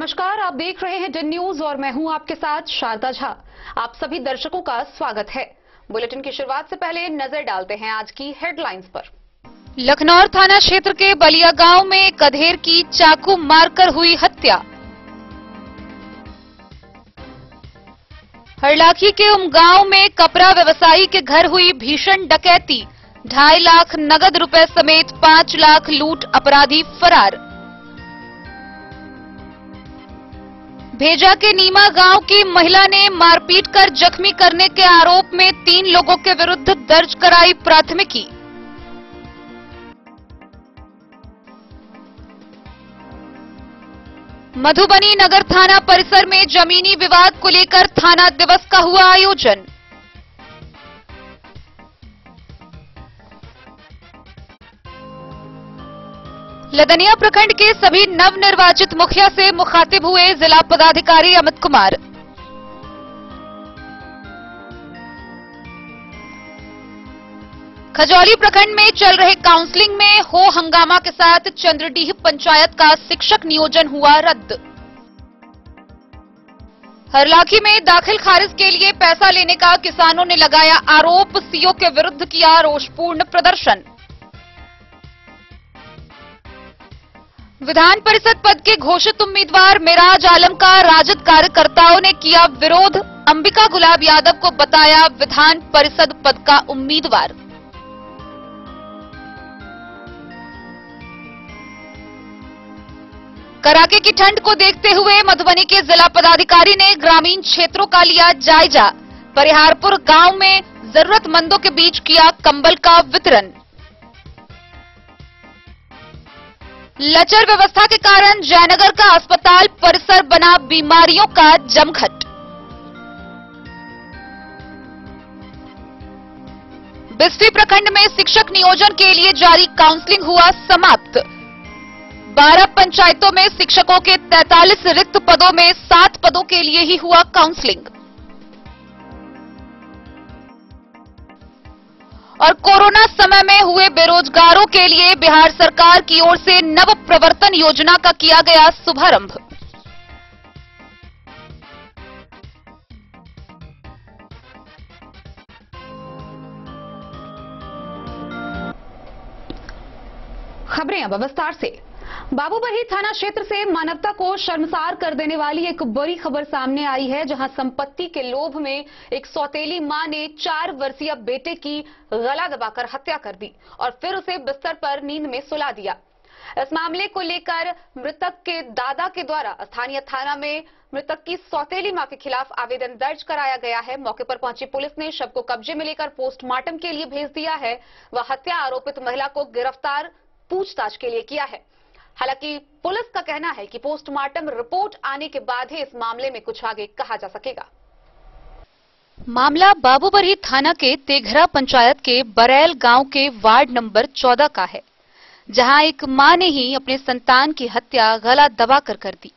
नमस्कार, आप देख रहे हैं डन न्यूज और मैं हूं आपके साथ शारदा झा। आप सभी दर्शकों का स्वागत है। बुलेटिन की शुरुआत से पहले नजर डालते हैं आज की हेडलाइंस पर। लखनौर थाना क्षेत्र के बलिया गांव में गधेर की चाकू मारकर हुई हत्या। हरलाखी के उमगांव में कपड़ा व्यवसायी के घर हुई भीषण डकैती। 2.5 लाख नगद रुपए समेत 5 लाख लूट, अपराधी फरार। भेजा के नीमा गांव की महिला ने मारपीट कर जख्मी करने के आरोप में 3 लोगों के विरुद्ध दर्ज कराई प्राथमिकी। मधुबनी नगर थाना परिसर में जमीनी विवाद को लेकर थाना दिवस का हुआ आयोजन। लदनिया प्रखंड के सभी नवनिर्वाचित मुखिया से मुखातिब हुए जिला पदाधिकारी अमित कुमार। खजौली प्रखंड में चल रहे काउंसलिंग में हो हंगामा के साथ चंद्रडीह पंचायत का शिक्षक नियोजन हुआ रद्द। हरलाखी में दाखिल खारिज के लिए पैसा लेने का किसानों ने लगाया आरोप। सीओ के विरुद्ध किया रोषपूर्ण प्रदर्शन। विधान परिषद पद के घोषित उम्मीदवार मिराज आलम का राजद कार्यकर्ताओं ने किया विरोध। अंबिका गुलाब यादव को बताया विधान परिषद पद का उम्मीदवार। कड़ाके की ठंड को देखते हुए मधुबनी के जिला पदाधिकारी ने ग्रामीण क्षेत्रों का लिया जायजा। परिहारपुर गांव में जरूरतमंदों के बीच किया कंबल का वितरण। लचर व्यवस्था के कारण जयनगर का अस्पताल परिसर बना बीमारियों का जमघट। बिस्फी प्रखंड में शिक्षक नियोजन के लिए जारी काउंसलिंग हुआ समाप्त। 12 पंचायतों में शिक्षकों के 43 रिक्त पदों में 7 पदों के लिए ही हुआ काउंसलिंग। और कोरोना समय में हुए बेरोजगारों के लिए बिहार सरकार की ओर से नव प्रवर्तन योजना का किया गया शुभारंभ। खबरें अब विस्तार से। बाबूबरही थाना क्षेत्र से मानवता को शर्मसार कर देने वाली एक बड़ी खबर सामने आई है, जहां संपत्ति के लोभ में एक सौतेली मां ने 4 वर्षीय बेटे की गला दबाकर हत्या कर दी और फिर उसे बिस्तर पर नींद में सुला दिया। इस मामले को लेकर मृतक के दादा के द्वारा स्थानीय थाना में मृतक की सौतेली मां के खिलाफ आवेदन दर्ज कराया गया है। मौके पर पहुंची पुलिस ने शव को कब्जे में लेकर पोस्टमार्टम के लिए भेज दिया है। वह हत्या आरोपित महिला को गिरफ्तार पूछताछ के लिए किया है। हालांकि पुलिस का कहना है कि पोस्टमार्टम रिपोर्ट आने के बाद ही इस मामले में कुछ आगे कहा जा सकेगा। मामला बाबूबरही थाना के तेघरा पंचायत के बरैल गांव के वार्ड नंबर 14 का है, जहां एक मां ने ही अपने संतान की हत्या गला दबाकर कर दी।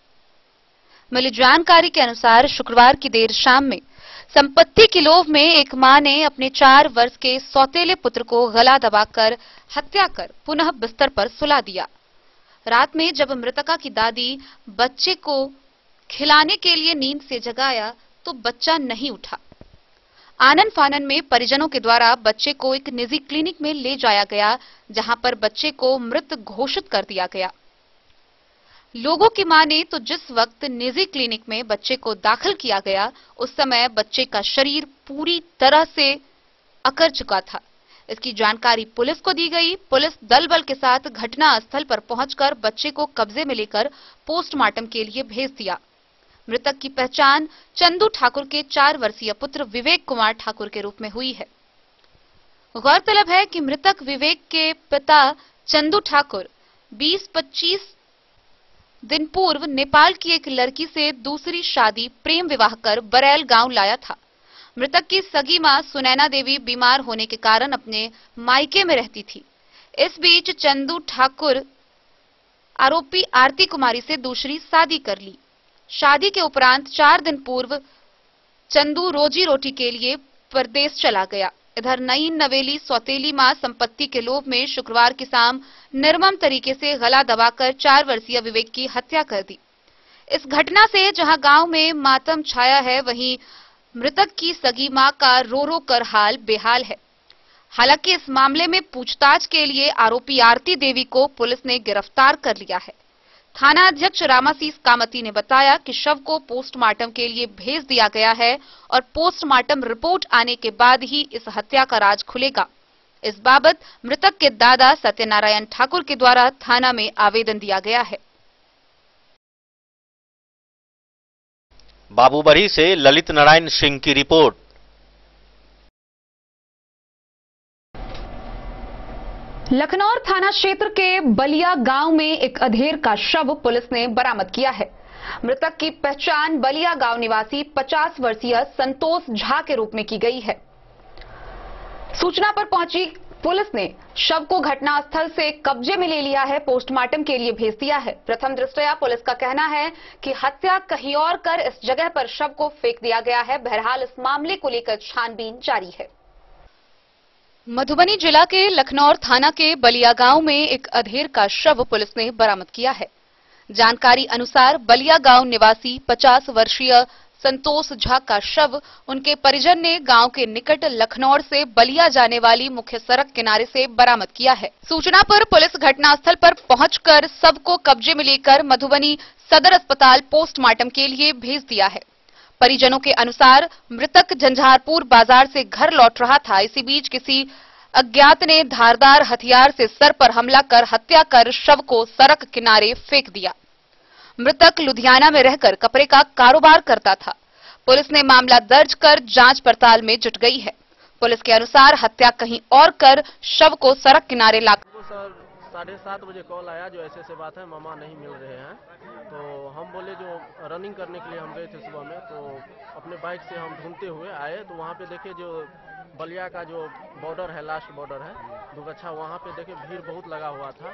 मिली जानकारी के अनुसार शुक्रवार की देर शाम में संपत्ति के लोभ में एक मां ने अपने 4 वर्ष के सौतेले पुत्र को गला दबाकर हत्या कर पुनः बिस्तर पर सुला दिया। रात में जब मृतका की दादी बच्चे को खिलाने के लिए नींद से जगाया तो बच्चा नहीं उठा। आनन फानन में परिजनों के द्वारा बच्चे को एक निजी क्लिनिक में ले जाया गया, जहां पर बच्चे को मृत घोषित कर दिया गया। लोगों की माने तो जिस वक्त निजी क्लिनिक में बच्चे को दाखिल किया गया, उस समय बच्चे का शरीर पूरी तरह से अकड़ चुका था। इसकी जानकारी पुलिस को दी गई। पुलिस दल बल के साथ घटना स्थल पर पहुंचकर बच्चे को कब्जे में लेकर पोस्टमार्टम के लिए भेज दिया। मृतक की पहचान चंदू ठाकुर के 4 वर्षीय पुत्र विवेक कुमार ठाकुर के रूप में हुई है। गौरतलब है कि मृतक विवेक के पिता चंदू ठाकुर 20-25 दिन पूर्व नेपाल की एक लड़की से दूसरी शादी प्रेम विवाह कर बरैल गांव लाया था। मृतक की सगी मां सुनैना देवी बीमार होने के कारण अपने मायके में रहती थी। इस बीच चंदू ठाकुर आरोपी आरती कुमारी से दूसरी शादी कर ली। शादी के उपरांत 4 दिन पूर्व चंदू रोजी रोटी के लिए परदेश चला गया। इधर नई नवेली सौतेली मां संपत्ति के लोभ में शुक्रवार की शाम निर्मम तरीके से गला दबाकर 4 वर्षीय विवेक की हत्या कर दी। इस घटना से जहां गांव में मातम छाया है, वहीं मृतक की सगी मां का रो रो कर हाल बेहाल है। हालांकि इस मामले में पूछताछ के लिए आरोपी आरती देवी को पुलिस ने गिरफ्तार कर लिया है। थाना अध्यक्ष रामासीस कामती ने बताया कि शव को पोस्टमार्टम के लिए भेज दिया गया है और पोस्टमार्टम रिपोर्ट आने के बाद ही इस हत्या का राज खुलेगा। इस बाबत मृतक के दादा सत्यनारायण ठाकुर के द्वारा थाना में आवेदन दिया गया है। बाबूबरी से ललित नारायण सिंह की रिपोर्ट। लखनौर थाना क्षेत्र के बलिया गांव में एक अधेड़ का शव पुलिस ने बरामद किया है। मृतक की पहचान बलिया गांव निवासी 50 वर्षीय संतोष झा के रूप में की गई है। सूचना पर पहुंची पुलिस ने शव को घटनास्थल से कब्जे में ले लिया है, पोस्टमार्टम के लिए भेज दिया है। प्रथम दृष्टया पुलिस का कहना है कि हत्या कहीं और कर इस जगह पर शव को फेंक दिया गया है। बहरहाल इस मामले को लेकर छानबीन जारी है। मधुबनी जिला के लखनौर थाना के बलिया गांव में एक अधेड़ का शव पुलिस ने बरामद किया है। जानकारी अनुसार बलिया गांव निवासी 50 वर्षीय संतोष झा का शव उनके परिजन ने गांव के निकट लखनौर से बलिया जाने वाली मुख्य सड़क किनारे से बरामद किया है। सूचना पर पुलिस घटनास्थल पर पहुंचकर शव को कब्जे में लेकर मधुबनी सदर अस्पताल पोस्टमार्टम के लिए भेज दिया है। परिजनों के अनुसार मृतक झंझारपुर बाजार से घर लौट रहा था। इसी बीच किसी अज्ञात ने धारदार हथियार से सर पर हमला कर हत्या कर शव को सड़क किनारे फेंक दिया। मृतक लुधियाना में रहकर कपड़े का कारोबार करता था। पुलिस ने मामला दर्ज कर जांच पड़ताल में जुट गई है। पुलिस के अनुसार हत्या कहीं और कर शव को सड़क किनारे ला। सर 7:30 बजे कॉल आया, जो ऐसे बात है, मामा नहीं मिल रहे हैं। तो हम बोले जो रनिंग करने के लिए हम गए थे सुबह में, तो अपने बाइक से हम ढूंढते हुए आए तो वहाँ पे देखे जो बलिया का जो बॉर्डर है, लास्ट बॉर्डर है दुगच्छा, वहाँ पे देखे भीड़ बहुत लगा हुआ था।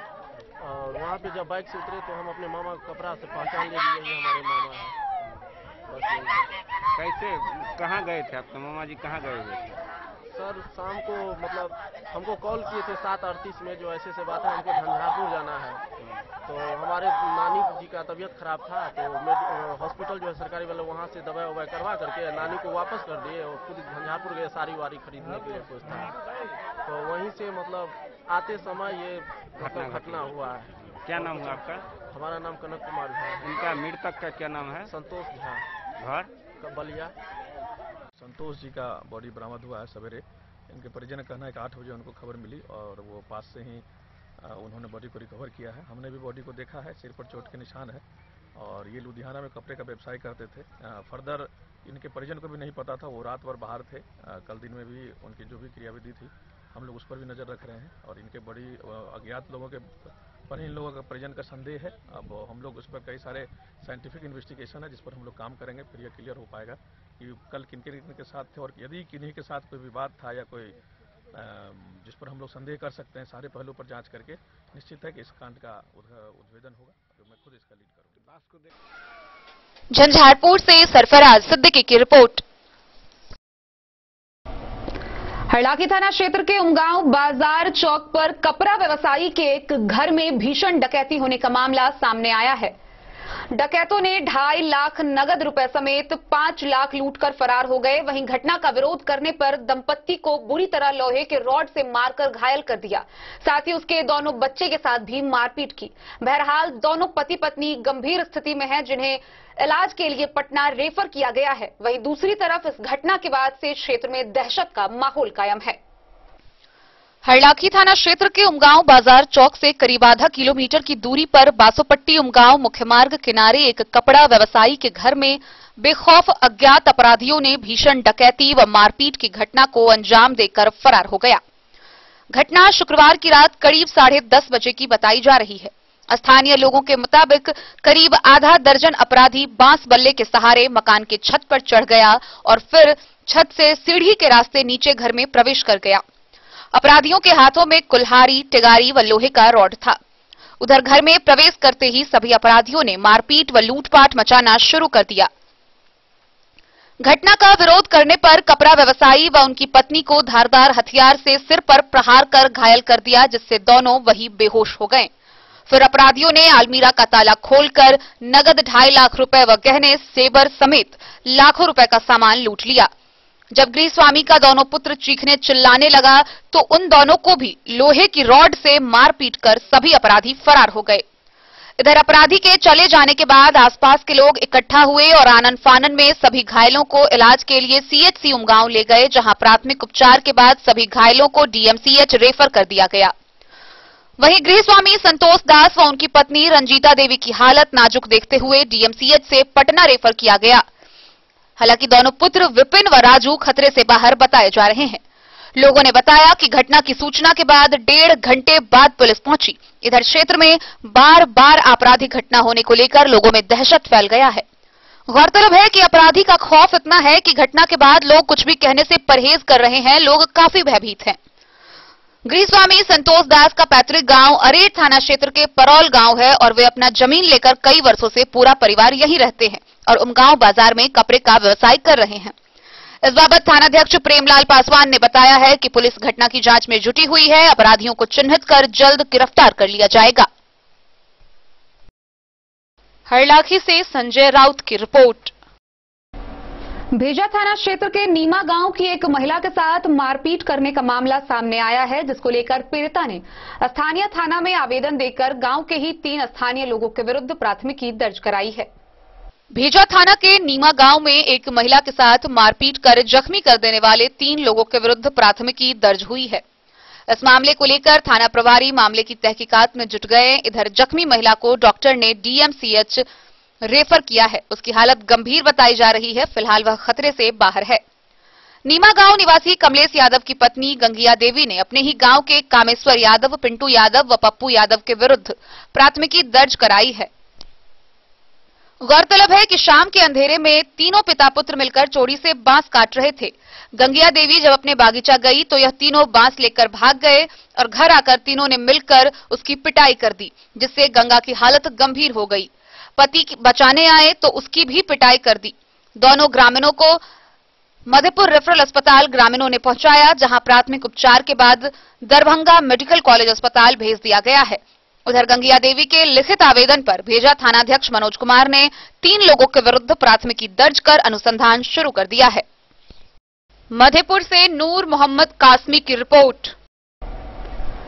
और वहाँ पे जब बाइक से उतरे तो हम अपने मामा को कपड़ा से पहचान ले लिए, ये हमारे मामा है। बस कैसे कहाँ गए थे आपके मामा जी, कहाँ गए हुए थे? सर शाम को मतलब हमको कॉल किए थे 7:38 में, जो ऐसे बात है, हमको झंझारपुर जाना है। तो हमारे नानी जी का तबीयत खराब था, तो हॉस्पिटल जो है सरकारी वाले, वहाँ से दवाई ववाई करवा करके नानी को वापस कर दिए और खुद झंझारपुर गए साड़ी वाड़ी खरीदने के लिए सोचता है। तो वहीं से मतलब आते समय ये घटना हुआ है। क्या नाम हुआ आपका? हमारा नाम कनक कुमार झा। इनका मृतक का क्या नाम है? संतोष झा। घर बलिया। संतोष जी का बॉडी बरामद हुआ है सवेरे। इनके परिजन का कहना है कि 8 बजे उनको खबर मिली और वो पास से ही उन्होंने बॉडी को रिकवर किया है। हमने भी बॉडी को देखा है, सिर पर चोट के निशान है और ये लुधियाना में कपड़े का व्यवसाय करते थे। फर्दर इनके परिजन को भी नहीं पता था, वो रात भर बाहर थे। कल दिन में भी उनकी जो भी क्रियाविधि थी हम लोग उस पर भी नज़र रख रहे हैं और इनके बड़ी अज्ञात लोगों के पर इन लोगों का परिजन का संदेह है। अब हम लोग उस पर कई सारे साइंटिफिक इन्वेस्टिगेशन है जिस पर हम लोग काम करेंगे, फिर यह क्लियर हो पाएगा कि कल किनके साथ थे और यदि किन्हीं के साथ कोई विवाद था या कोई जिस पर हम लोग संदेह कर सकते हैं। सारे पहलू पर जांच करके निश्चित है कि इस कांड का उद्भेदन होगा, जो मैं खुद इसका लीड करूंगा। झंझारपुर से सरफराज सिद्दीकी की रिपोर्ट। हरलाखी थाना क्षेत्र के उमगांव बाजार चौक पर कपड़ा व्यवसायी के एक घर में भीषण डकैती होने का मामला सामने आया है। डकैतों ने 2.5 लाख नगद रुपए समेत 5 लाख लूटकर फरार हो गए। वहीं घटना का विरोध करने पर दंपत्ति को बुरी तरह लोहे के रॉड से मारकर घायल कर दिया। साथ ही उसके दोनों बच्चे के साथ भी मारपीट की। बहरहाल दोनों पति पत्नी गंभीर स्थिति में हैं, जिन्हें इलाज के लिए पटना रेफर किया गया है। वहीं दूसरी तरफ इस घटना के बाद से क्षेत्र में दहशत का माहौल कायम है। हरलाखी थाना क्षेत्र के उमगांव बाजार चौक से करीब आधा किलोमीटर की दूरी पर बासोपट्टी उमगांव मुख्य मार्ग किनारे एक कपड़ा व्यवसायी के घर में बेखौफ अज्ञात अपराधियों ने भीषण डकैती व मारपीट की घटना को अंजाम देकर फरार हो गया। घटना शुक्रवार की रात करीब 10:30 बजे की बताई जा रही है। स्थानीय लोगों के मुताबिक करीब आधा दर्जन अपराधी बांस बल्ले के सहारे मकान के छत पर चढ़ गया और फिर छत से सीढ़ी के रास्ते नीचे घर में प्रवेश कर गया। अपराधियों के हाथों में कुल्हाड़ी, टिगारी व लोहे का रॉड था। उधर घर में प्रवेश करते ही सभी अपराधियों ने मारपीट व लूटपाट मचाना शुरू कर दिया। घटना का विरोध करने पर कपड़ा व्यवसायी व उनकी पत्नी को धारदार हथियार से सिर पर प्रहार कर घायल कर दिया, जिससे दोनों वही बेहोश हो गए। फिर अपराधियों ने अलमीरा का ताला खोलकर नगद 2.5 लाख रुपए व गहने, सेबर समेत लाखों रुपए का सामान लूट लिया। जब गृहस्वामी का दोनों पुत्र चीखने चिल्लाने लगा तो उन दोनों को भी लोहे की रॉड से मार पीट कर सभी अपराधी फरार हो गए। इधर अपराधी के चले जाने के बाद आसपास के लोग इकट्ठा हुए और आनन फानन में सभी घायलों को इलाज के लिए सीएचसी उमगांव ले गए, जहां प्राथमिक उपचार के बाद सभी घायलों को डीएमसीएच रेफर कर दिया गया। वहीं गृहस्वामी संतोष दास व उनकी पत्नी रंजीता देवी की हालत नाजुक देखते हुए डीएमसीएच से पटना रेफर किया गया। हालांकि दोनों पुत्र विपिन व राजू खतरे से बाहर बताए जा रहे हैं। लोगों ने बताया कि घटना की सूचना के बाद 1.5 घंटे बाद पुलिस पहुंची। इधर क्षेत्र में बार बार आपराधिक घटना होने को लेकर लोगों में दहशत फैल गया है। गौरतलब है कि अपराधी का खौफ इतना है कि घटना के बाद लोग कुछ भी कहने से परहेज कर रहे हैं। लोग काफी भयभीत हैं। गृहस्वामी संतोष दास का पैतृक गांव अरेर थाना क्षेत्र के परौल गांव है और वे अपना जमीन लेकर कई वर्षों से पूरा परिवार यहीं रहते हैं और उमगांव बाजार में कपड़े का व्यवसाय कर रहे हैं। इस बाबत थानाध्यक्ष प्रेमलाल पासवान ने बताया है कि पुलिस घटना की जांच में जुटी हुई है। अपराधियों को चिन्हित कर जल्द गिरफ्तार कर लिया जाएगा। हरलाखी से संजय राउत की रिपोर्ट। भेजा थाना क्षेत्र के नीमा गांव की एक महिला के साथ मारपीट करने का मामला सामने आया है, जिसको लेकर पीड़िता ने स्थानीय थाना में आवेदन देकर गांव के ही 3 स्थानीय लोगों के विरुद्ध प्राथमिकी दर्ज कराई है। भेजा थाना के नीमा गांव में एक महिला के साथ मारपीट कर जख्मी कर देने वाले 3 लोगों के विरुद्ध प्राथमिकी दर्ज हुई है। इस मामले को लेकर थाना प्रभारी मामले की तहकीकात में जुट गए। इधर जख्मी महिला को डॉक्टर ने डीएमसीएच रेफर किया है। उसकी हालत गंभीर बताई जा रही है। फिलहाल वह खतरे से बाहर है। नीमा गांव निवासी कमलेश यादव की पत्नी गंगिया देवी ने अपने ही गांव के कामेश्वर यादव, पिंटू यादव व पप्पू यादव के विरुद्ध प्राथमिकी दर्ज कराई है। गौरतलब है कि शाम के अंधेरे में तीनों पिता पुत्र मिलकर चोरी से बांस काट रहे थे। गंगिया देवी जब अपने बागीचा गई तो यह तीनों बांस लेकर भाग गए और घर आकर तीनों ने मिलकर उसकी पिटाई कर दी, जिससे गंगा की हालत गंभीर हो गई। पति बचाने आए तो उसकी भी पिटाई कर दी। दोनों ग्रामीणों को मधेपुर रेफरल अस्पताल ग्रामीणों ने पहुंचाया, जहां प्राथमिक उपचार के बाद दरभंगा मेडिकल कॉलेज अस्पताल भेज दिया गया है। उधर गंगिया देवी के लिखित आवेदन पर भेजा थानाध्यक्ष मनोज कुमार ने 3 लोगों के विरुद्ध प्राथमिकी दर्ज कर अनुसंधान शुरू कर दिया है। मधेपुर से नूर मोहम्मद कासमी की रिपोर्ट।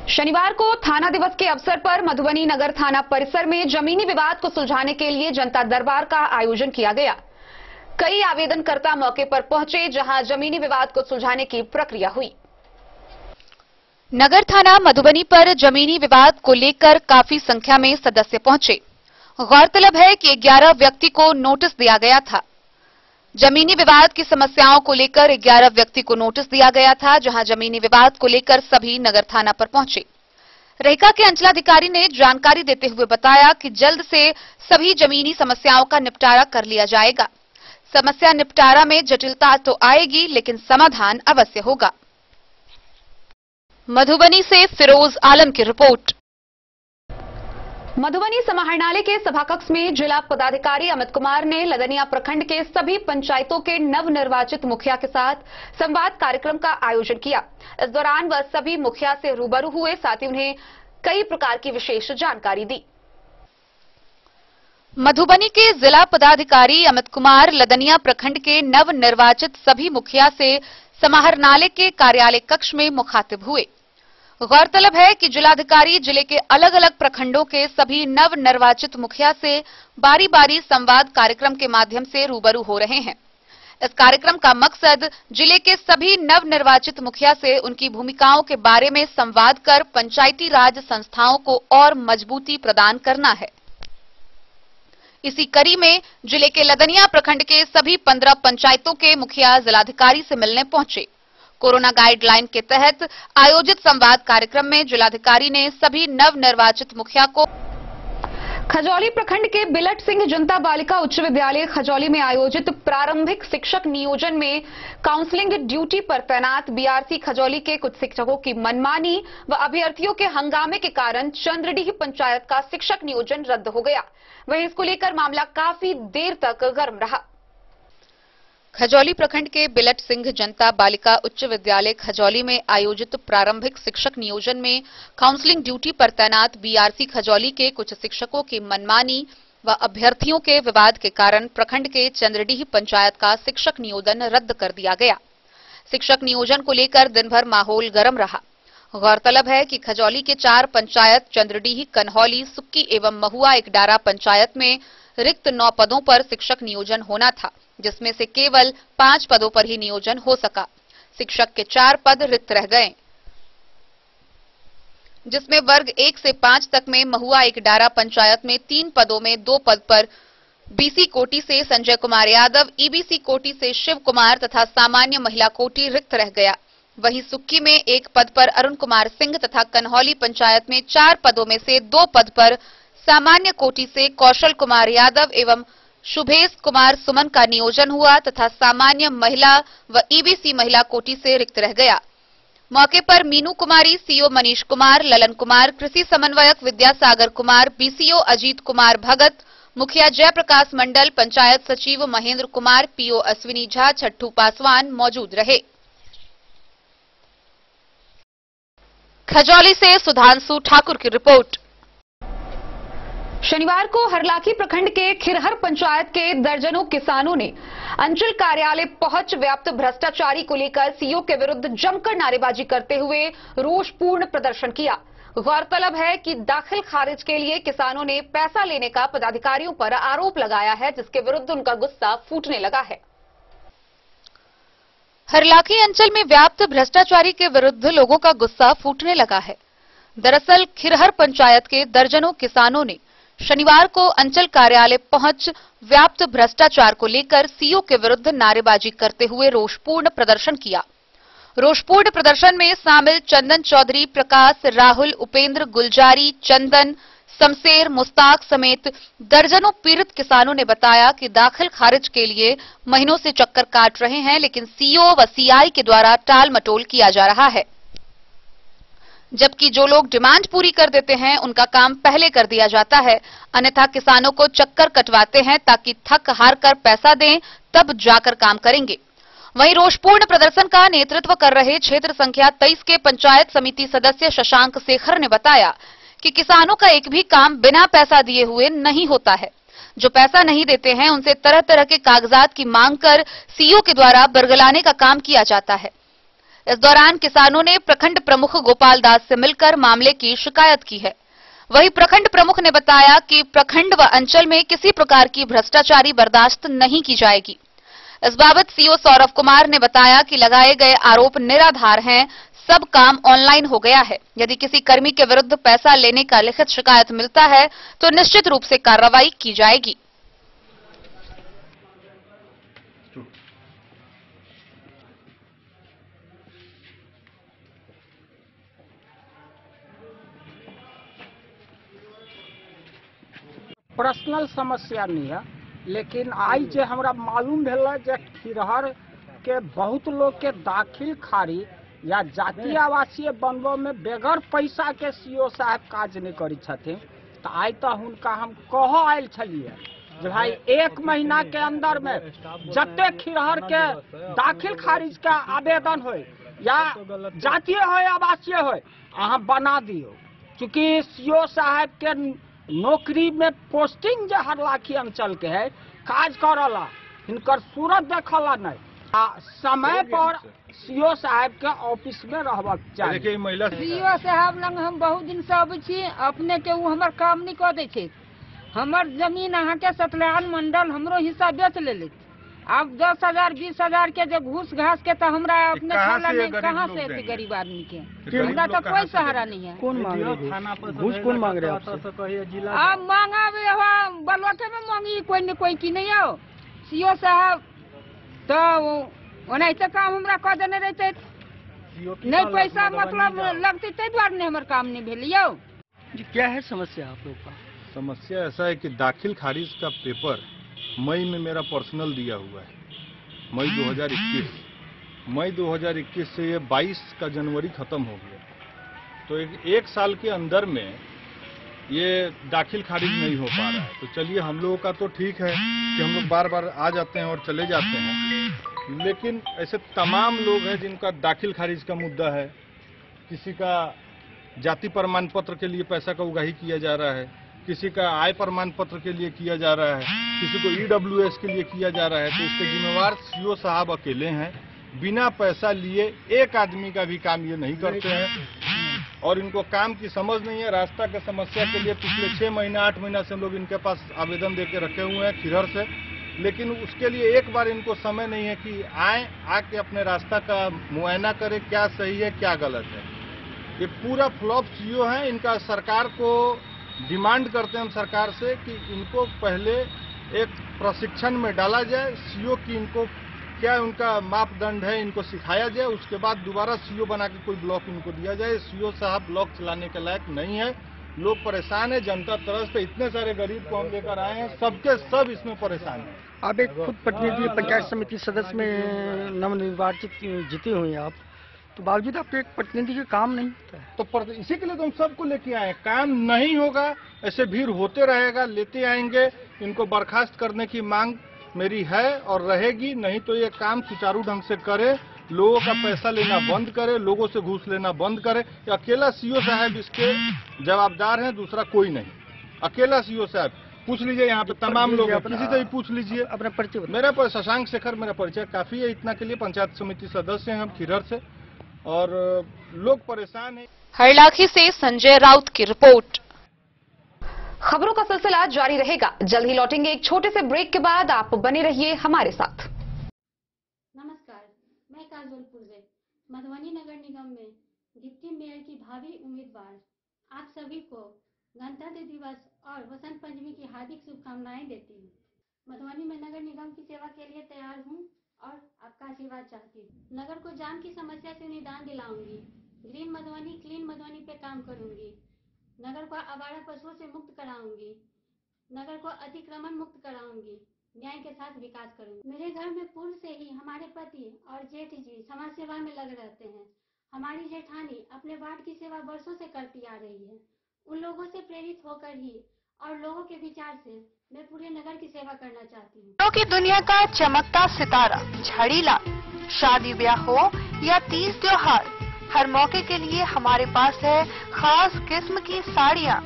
शनिवार को थाना दिवस के अवसर पर मधुबनी नगर थाना परिसर में जमीनी विवाद को सुलझाने के लिए जनता दरबार का आयोजन किया गया। कई आवेदनकर्ता मौके पर पहुंचे, जहां जमीनी विवाद को सुलझाने की प्रक्रिया हुई। नगर थाना मधुबनी पर जमीनी विवाद को लेकर काफी संख्या में सदस्य पहुंचे। गौरतलब है कि 11 व्यक्ति को नोटिस दिया गया था। जमीनी विवाद की समस्याओं को लेकर 11 व्यक्ति को नोटिस दिया गया था, जहां जमीनी विवाद को लेकर सभी नगर थाना पर पहुंचे। रेखा के अंचलाधिकारी ने जानकारी देते हुए बताया कि जल्द से सभी जमीनी समस्याओं का निपटारा कर लिया जाएगा। समस्या निपटारा में जटिलता तो आएगी, लेकिन समाधान अवश्य होगा। मधुबनी से फिरोज आलम की रिपोर्ट। मधुबनी समाहरणालय के सभाकक्ष में जिला पदाधिकारी अमित कुमार ने लदनिया प्रखंड के सभी पंचायतों के नवनिर्वाचित मुखिया के साथ संवाद कार्यक्रम का आयोजन किया। इस दौरान वह सभी मुखिया से रूबरू हुए, साथ ही उन्हें कई प्रकार की विशेष जानकारी दी। मधुबनी के जिला पदाधिकारी अमित कुमार लदनिया प्रखंड के नवनिर्वाचित सभी मुखिया से समाहरणालय के कार्यालय कक्ष में मुखातिब हुए। गौरतलब है कि जिलाधिकारी जिले के अलग अलग प्रखंडों के सभी नवनिर्वाचित मुखिया से बारी बारी संवाद कार्यक्रम के माध्यम से रूबरू हो रहे हैं। इस कार्यक्रम का मकसद जिले के सभी नवनिर्वाचित मुखिया से उनकी भूमिकाओं के बारे में संवाद कर पंचायती राज संस्थाओं को और मजबूती प्रदान करना है। इसी कड़ी में जिले के लदनिया प्रखंड के सभी 15 पंचायतों के मुखिया जिलाधिकारी से मिलने पहुंचे। कोरोना गाइडलाइन के तहत आयोजित संवाद कार्यक्रम में जिलाधिकारी ने सभी नवनिर्वाचित मुखिया को खजौली प्रखंड के बिलट सिंह जनता बालिका उच्च विद्यालय खजौली में आयोजित प्रारंभिक शिक्षक नियोजन में काउंसलिंग ड्यूटी पर तैनात बीआरसी खजौली के कुछ शिक्षकों की मनमानी व अभ्यर्थियों के हंगामे के कारण चंद्रडीह पंचायत का शिक्षक नियोजन रद्द हो गया। वहीं इसको लेकर मामला काफी देर तक गर्म रहा। खजौली प्रखंड के बिलट सिंह जनता बालिका उच्च विद्यालय खजौली में आयोजित प्रारंभिक शिक्षक नियोजन में काउंसलिंग ड्यूटी पर तैनात बीआरसी खजौली के कुछ शिक्षकों की मनमानी व अभ्यर्थियों के विवाद के कारण प्रखंड के चंद्रडीह पंचायत का शिक्षक नियोजन रद्द कर दिया गया। शिक्षक नियोजन को लेकर दिन भर माहौल गर्म रहा। गौरतलब है कि खजौली के 4 पंचायत चंद्रडीह, कन्हौली, सुक्की एवं महुआ एकडारा पंचायत में रिक्त 9 पदों पर शिक्षक नियोजन होना था, जिसमें से केवल 5 पदों पर ही नियोजन हो सका। शिक्षक के 4 पद रिक्त रह गए, जिसमें वर्ग 1 से 5 तक में महुआ एकडारा पंचायत में 3 पदों में 2 पद पर बीसी कोटि से संजय कुमार यादव, ईबीसी कोटि से शिव कुमार तथा सामान्य महिला कोटि रिक्त रह गया। वहीं सुक्की में 1 पद पर अरुण कुमार सिंह तथा कन्हौली पंचायत में 4 पदों में से 2 पद पर सामान्य कोटि से कौशल कुमार यादव एवं शुभेश कुमार सुमन का नियोजन हुआ तथा सामान्य महिला व ईबीसी महिला कोटि से रिक्त रह गया। मौके पर मीनू कुमारी, सीओ मनीष कुमार, ललन कुमार, कृषि समन्वयक विद्यासागर कुमार, बीसीओ अजीत कुमार भगत, मुखिया जयप्रकाश मंडल, पंचायत सचिव महेंद्र कुमार, पीओ अश्विनी झा, छट्टू पासवान मौजूद रहे। खजौली से सुधांशु ठाकुर की रिपोर्ट। शनिवार को हरलाखी प्रखंड के खिरहर पंचायत के दर्जनों किसानों ने अंचल कार्यालय पहुंच व्याप्त भ्रष्टाचारी को लेकर सीओ के विरुद्ध जमकर नारेबाजी करते हुए रोषपूर्ण प्रदर्शन किया। गौरतलब है कि दाखिल खारिज के लिए किसानों ने पैसा लेने का पदाधिकारियों पर आरोप लगाया है, जिसके विरुद्ध उनका गुस्सा फूटने लगा है। हरलाखी अंचल में व्याप्त भ्रष्टाचारी के विरुद्ध लोगों का गुस्सा फूटने लगा है। दरअसल खिरहर पंचायत के दर्जनों किसानों ने शनिवार को अंचल कार्यालय पहुंच व्याप्त भ्रष्टाचार को लेकर सीओ के विरुद्ध नारेबाजी करते हुए रोषपूर्ण प्रदर्शन किया। रोषपूर्ण प्रदर्शन में शामिल चंदन चौधरी, प्रकाश, राहुल, उपेंद्र, गुलजारी, चंदन, शमशेर, मुस्ताक समेत दर्जनों पीड़ित किसानों ने बताया कि दाखिल खारिज के लिए महीनों से चक्कर काट रहे हैं, लेकिन सीओ व सीआई के द्वारा टाल मटोल किया जा रहा है, जबकि जो लोग डिमांड पूरी कर देते हैं उनका काम पहले कर दिया जाता है, अन्यथा किसानों को चक्कर कटवाते हैं ताकि थक हार कर पैसा दें तब जाकर काम करेंगे। वहीं रोषपूर्ण प्रदर्शन का नेतृत्व कर रहे क्षेत्र संख्या 23 के पंचायत समिति सदस्य शशांक शेखर ने बताया कि किसानों का एक भी काम बिना पैसा दिए हुए नहीं होता है। जो पैसा नहीं देते हैं उनसे तरह तरह के कागजात की मांग कर सीओ के द्वारा बरगलाने का काम किया जाता है। इस दौरान किसानों ने प्रखंड प्रमुख गोपाल दास से मिलकर मामले की शिकायत की है। वहीं प्रखंड प्रमुख ने बताया कि प्रखंड व अंचल में किसी प्रकार की भ्रष्टाचारी बर्दाश्त नहीं की जाएगी। इस बाबत सीओ सौरभ कुमार ने बताया कि लगाए गए आरोप निराधार हैं, सब काम ऑनलाइन हो गया है। यदि किसी कर्मी के विरुद्ध पैसा लेने का लिखित शिकायत मिलता है तो निश्चित रूप से कार्रवाई की जाएगी। पर्सनल समस्या नहीं है, लेकिन आई जे हमरा मालूम भेला जे खिरहर के बहुत लोग के दाखिल खारिज या जातीय आवासीय बनबो में बेगर पैसा के सीओ साहब काज नहीं करी छथिन। तो आई तो हुनका हम कह आयल छलिए जे भाई 1 महीना के अंदर में जते खिरहर के दाखिल खारिज का आवेदन हो या जातीय हो आवासीय हो अहाँ बना दियो, क्योंकि सीओ साहब के नौकरी में पोस्टिंग जो हरलाखी अंचल के है काज करला, इनकर सूरत देखला नहीं, समय पर सीओ साहब के ऑफिस में रहबाक चाहिए। सीओ साहब लंग हम बहुत दिन से अबै छी, अपने के वो हमर काम नहीं कर दै छै। हमर जमीन अहाँ के सतलान मंडल हमरो हिस्सा बेच लेले, अब 10,000 20,000 के जो घूस घास के तो हमरा अपने खाला नहीं, कहाँ से एते गरीब आदमी के हमरा तो कोई सहारा नहीं है। कौन मांग रहे हैं घूस, कौन मांग रहे हैं? अब मांगावे बलोटे में मांगी कोई न कोई की नहीं हो। सीओ साहब तो ओनाहिते काम हमरा कह देने रहते, नहीं पैसा मतलब लगते ते द्वारा नहीं हमर काम नहीं भेलियो। जी क्या है समस्या आप लोग का? समस्या ऐसा है कि दाखिल खारिज का पेपर मई में मेरा पर्सनल दिया हुआ है, मई 2021 से ये 22 का जनवरी खत्म हो गया। तो एक साल के अंदर में ये दाखिल खारिज नहीं हो पा रहा है। तो चलिए, हम लोगों का तो ठीक है कि हम लोग बार बार आ जाते हैं और चले जाते हैं, लेकिन ऐसे तमाम लोग हैं जिनका दाखिल खारिज का मुद्दा है। किसी का जाति प्रमाण पत्र के लिए पैसा का उगाही किया जा रहा है, किसी का आय प्रमाण पत्र के लिए किया जा रहा है, किसी को EWS के लिए किया जा रहा है। तो इसके जिम्मेवार CO साहब अकेले हैं, बिना पैसा लिए एक आदमी का भी काम ये नहीं करते हैं और इनको काम की समझ नहीं है। रास्ता के समस्या के लिए पिछले 6 महीना 8 महीना से लोग इनके पास आवेदन देके रखे हुए हैं खिरहर से, लेकिन उसके लिए एक बार इनको समय नहीं है कि आके अपने रास्ता का मुआयना करें, क्या सही है क्या गलत है। ये पूरा फ्लॉप CO है। इनका सरकार को डिमांड करते हैं हम सरकार से कि इनको पहले एक प्रशिक्षण में डाला जाए, CO की इनको क्या उनका मापदंड है इनको सिखाया जाए, उसके बाद दोबारा CO बना के कोई ब्लॉक इनको दिया जाए। CO साहब ब्लॉक चलाने के लायक नहीं है, लोग परेशान है, जनता तरस पे। इतने सारे गरीब को हम लेकर आए हैं, सबके सब इसमें परेशान है। आप एक खुद प्रतिनिधि पंचायत समिति सदस्य में नवनिर्वाचित जीते हुए हैं आप, तो बावजूद आपके एक प्रतिनिधि के काम नहीं होता है। तो इसी के लिए तो हम सबको लेके आए। काम नहीं होगा, ऐसे भीड़ होते रहेगा, लेते आएंगे। इनको बर्खास्त करने की मांग मेरी है और रहेगी, नहीं तो ये काम सुचारू ढंग से करे, लोगों का पैसा लेना बंद करे, लोगों से घूस लेना बंद करे। अकेला CO साहब इसके जवाबदार हैं, दूसरा कोई नहीं। अकेला CO साहब, पूछ लीजिए यहाँ पे तमाम लोग, किसी से भी पूछ लीजिए। अपना परिचय। मेरा पर शशांक शेखर मेरा परिचय काफी है, इतना के लिए पंचायत समिति सदस्य हैं हम खिरहर से और लोग परेशान हैं। हरलाखी से संजय राउत की रिपोर्ट। खबरों का सिलसिला जारी रहेगा, जल्द ही लौटेंगे एक छोटे से ब्रेक के बाद। आप बने रहिए हमारे साथ। नमस्कार, मैं काजोलपुर से मधुबनी नगर निगम में डिप्टी मेयर की भावी उम्मीदवार आप सभी को गणतंत्र दिवस और वसंत पंचमी की हार्दिक शुभकामनाएं देती हूँ। मधुबनी में नगर निगम की सेवा के लिए तैयार हूँ और आपका आशीर्वाद चाहती हूँ। नगर को जाम की समस्या से निदान दिलाऊंगी, ग्रीन मधुबनी क्लीन मधुबनी पे काम करूंगी, नगर को आवारा पशुओं से मुक्त कराऊंगी, नगर को अतिक्रमण मुक्त कराऊंगी, न्याय के साथ विकास करूंगी। मेरे घर में पूर्व से ही हमारे पति और जेठ जी समाज सेवा में लगे रहते हैं। हमारी जेठानी अपने वार्ड की सेवा वर्षों से करती आ रही है। उन लोगों से प्रेरित होकर ही और लोगों के विचार से मैं पूरे नगर की सेवा करना चाहती हूँ। की दुनिया का चमकता सितारा झाड़ीलाल, शादी ब्याह हो या तीज त्योहार, हर मौके के लिए हमारे पास है खास किस्म की साड़ियाँ।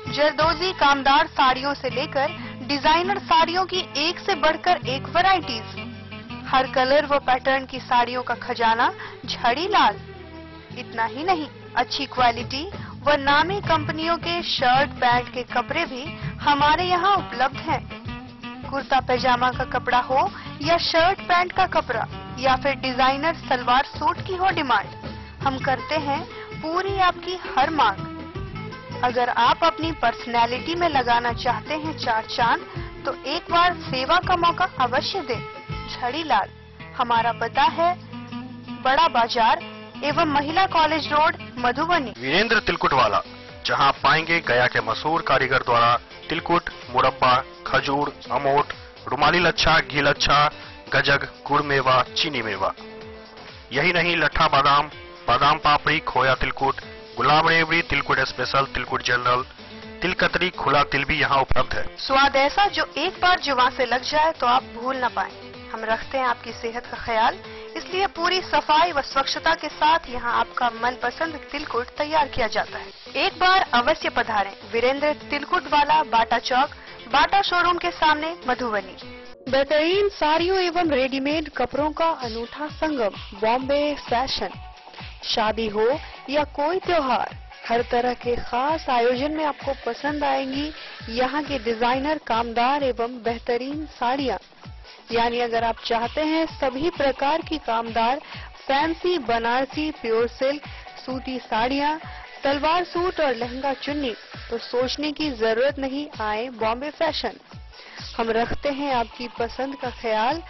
जरदोजी कामदार साड़ियों से लेकर डिजाइनर साड़ियों की एक से बढ़कर एक वैरायटीज, हर कलर व पैटर्न की साड़ियों का खजाना झाड़ीलाल। इतना ही नहीं, अच्छी क्वालिटी व नामी कंपनियों के शर्ट पैंट के कपड़े भी हमारे यहाँ उपलब्ध हैं। कुर्ता पैजामा का कपड़ा हो या शर्ट पैंट का कपड़ा या फिर डिजाइनर सलवार सूट की हो डिमांड, हम करते हैं पूरी आपकी हर मांग। अगर आप अपनी पर्सनैलिटी में लगाना चाहते हैं 4 चांद, तो एक बार सेवा का मौका अवश्य दें। झाड़ीलाल, हमारा पता है बड़ा बाजार एवं महिला कॉलेज रोड, मधुबनी। वीरेंद्र तिलकुट वाला, जहां आप पाएंगे गया के मशहूर कारीगर द्वारा तिलकुट, मुरब्बा, खजूर, अमोट, रुमाली लच्छा, घी लच्छा, गजक, गुड़ मेवा, चीनी मेवा। यही नहीं, लट्ठा बादाम, बादाम पापड़ी, खोया तिलकुट, गुलाब रेवड़ी, तिलकुट स्पेशल, तिलकुट जनरल, तिलकतरी, खुला तिल भी यहाँ उपलब्ध है। स्वाद ऐसा जो एक बार जुबान से लग जाए तो आप भूल न पाएं। हम रखते हैं आपकी सेहत का ख्याल, इसलिए पूरी सफाई व स्वच्छता के साथ यहाँ आपका मनपसंद तिलकुट तैयार किया जाता है। एक बार अवश्य पधारें। वीरेंद्र तिलकुट वाला, बाटा चौक, बाटा शोरूम के सामने, मधुबनी। बेहतरीन साड़ियों एवं रेडीमेड कपड़ों का अनूठा संगम, बॉम्बे फैशन। शादी हो या कोई त्योहार, हर तरह के खास आयोजन में आपको पसंद आएंगी यहाँ के डिजाइनर, कामदार एवं बेहतरीन साड़ियाँ। यानी अगर आप चाहते हैं सभी प्रकार की कामदार, फैंसी, बनारसी, प्योर सिल्क, सूती साड़ियाँ, सलवार सूट और लहंगा चुन्नी, तो सोचने की जरूरत नहीं, आए बॉम्बे फैशन। हम रखते हैं आपकी पसंद का ख्याल।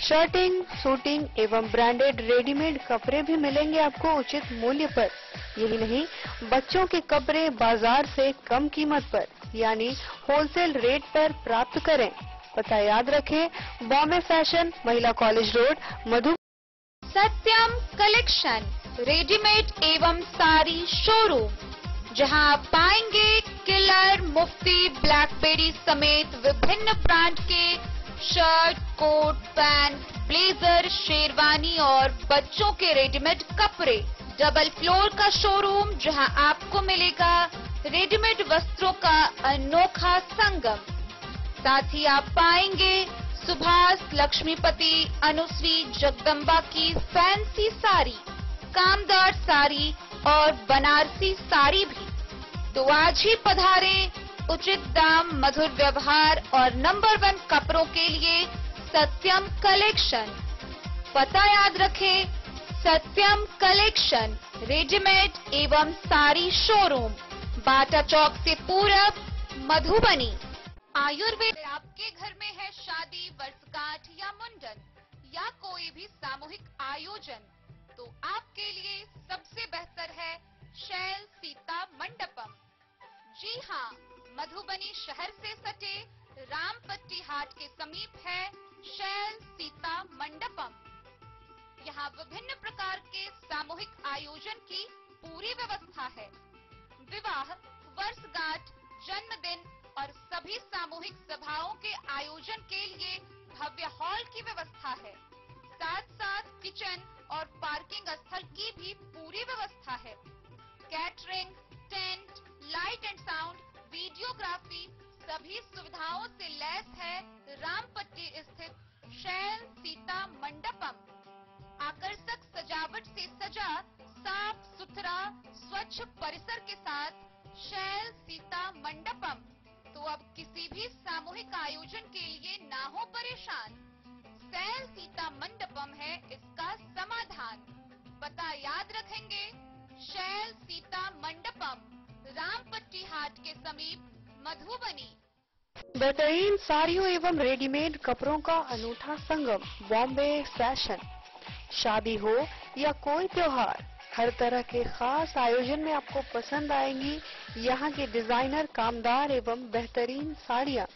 शर्टिंग, सूटिंग एवं ब्रांडेड रेडीमेड कपड़े भी मिलेंगे आपको उचित मूल्य पर। यही नहीं, बच्चों के कपड़े बाजार से कम कीमत पर, यानी होलसेल रेट पर प्राप्त करें। पता याद रखें, बॉम्बे फैशन, महिला कॉलेज रोड, मधु। सत्यम कलेक्शन, रेडीमेड एवं साड़ी शोरूम, जहां आप पाएंगे किलर, मुफ्ती, ब्लैकबेरी समेत विभिन्न ब्रांड के shirt, coat, pant, blazer, sherwani और बच्चों के रेडीमेड कपड़े। डबल फ्लोर का शोरूम जहां आपको मिलेगा रेडीमेड वस्त्रों का अनोखा संगम। साथ ही आप पाएंगे सुभाष, लक्ष्मीपति, अनुश्री, जगदम्बा की फैंसी साड़ी, कामदार साड़ी और बनारसी साड़ी भी। तो आज ही पधारें। उचित दाम, मधुर व्यवहार और नंबर 1 कपड़ों के लिए सत्यम कलेक्शन। पता याद रखें, सत्यम कलेक्शन, रेडीमेड एवं साड़ी शोरूम, बाटा चौक से पूरब, मधुबनी। आयुर्वेद आपके घर में है शादी, वर्षगांठ या मुंडन या कोई भी सामूहिक आयोजन, तो आपके लिए सबसे बेहतर है शैल सीता मंडपम। जी हाँ, मधुबनी शहर से सटे रामपट्टी हाट के समीप है शैल सीता मंडपम। यहाँ विभिन्न प्रकार के सामूहिक आयोजन की पूरी व्यवस्था है। विवाह, वर्षगांठ, जन्मदिन और सभी सामूहिक सभाओं के आयोजन के लिए भव्य हॉल की व्यवस्था है। साथ साथ किचन और पार्किंग स्थल की भी पूरी व्यवस्था है। Catering, tent, light and sound, videography सभी सुविधाओं से लैस है रामपट्टी स्थित शैल सीता मंडपम। आकर्षक सजावट से सजा साफ सुथरा स्वच्छ परिसर के साथ शैल सीता मंडपम। तो अब किसी भी सामूहिक आयोजन के लिए ना हो परेशान, शैल सीता मंडपम है इसका समाधान। पता याद रखेंगे, शैल सीता मंडपम, रामपट्टी हाट के समीप, मधुबनी। बेहतरीन साड़ियों एवं रेडीमेड कपड़ों का अनूठा संगम, बॉम्बे फैशन। शादी हो या कोई त्योहार, हर तरह के खास आयोजन में आपको पसंद आएंगी यहाँ के डिजाइनर, कामदार एवं बेहतरीन साड़ियाँ।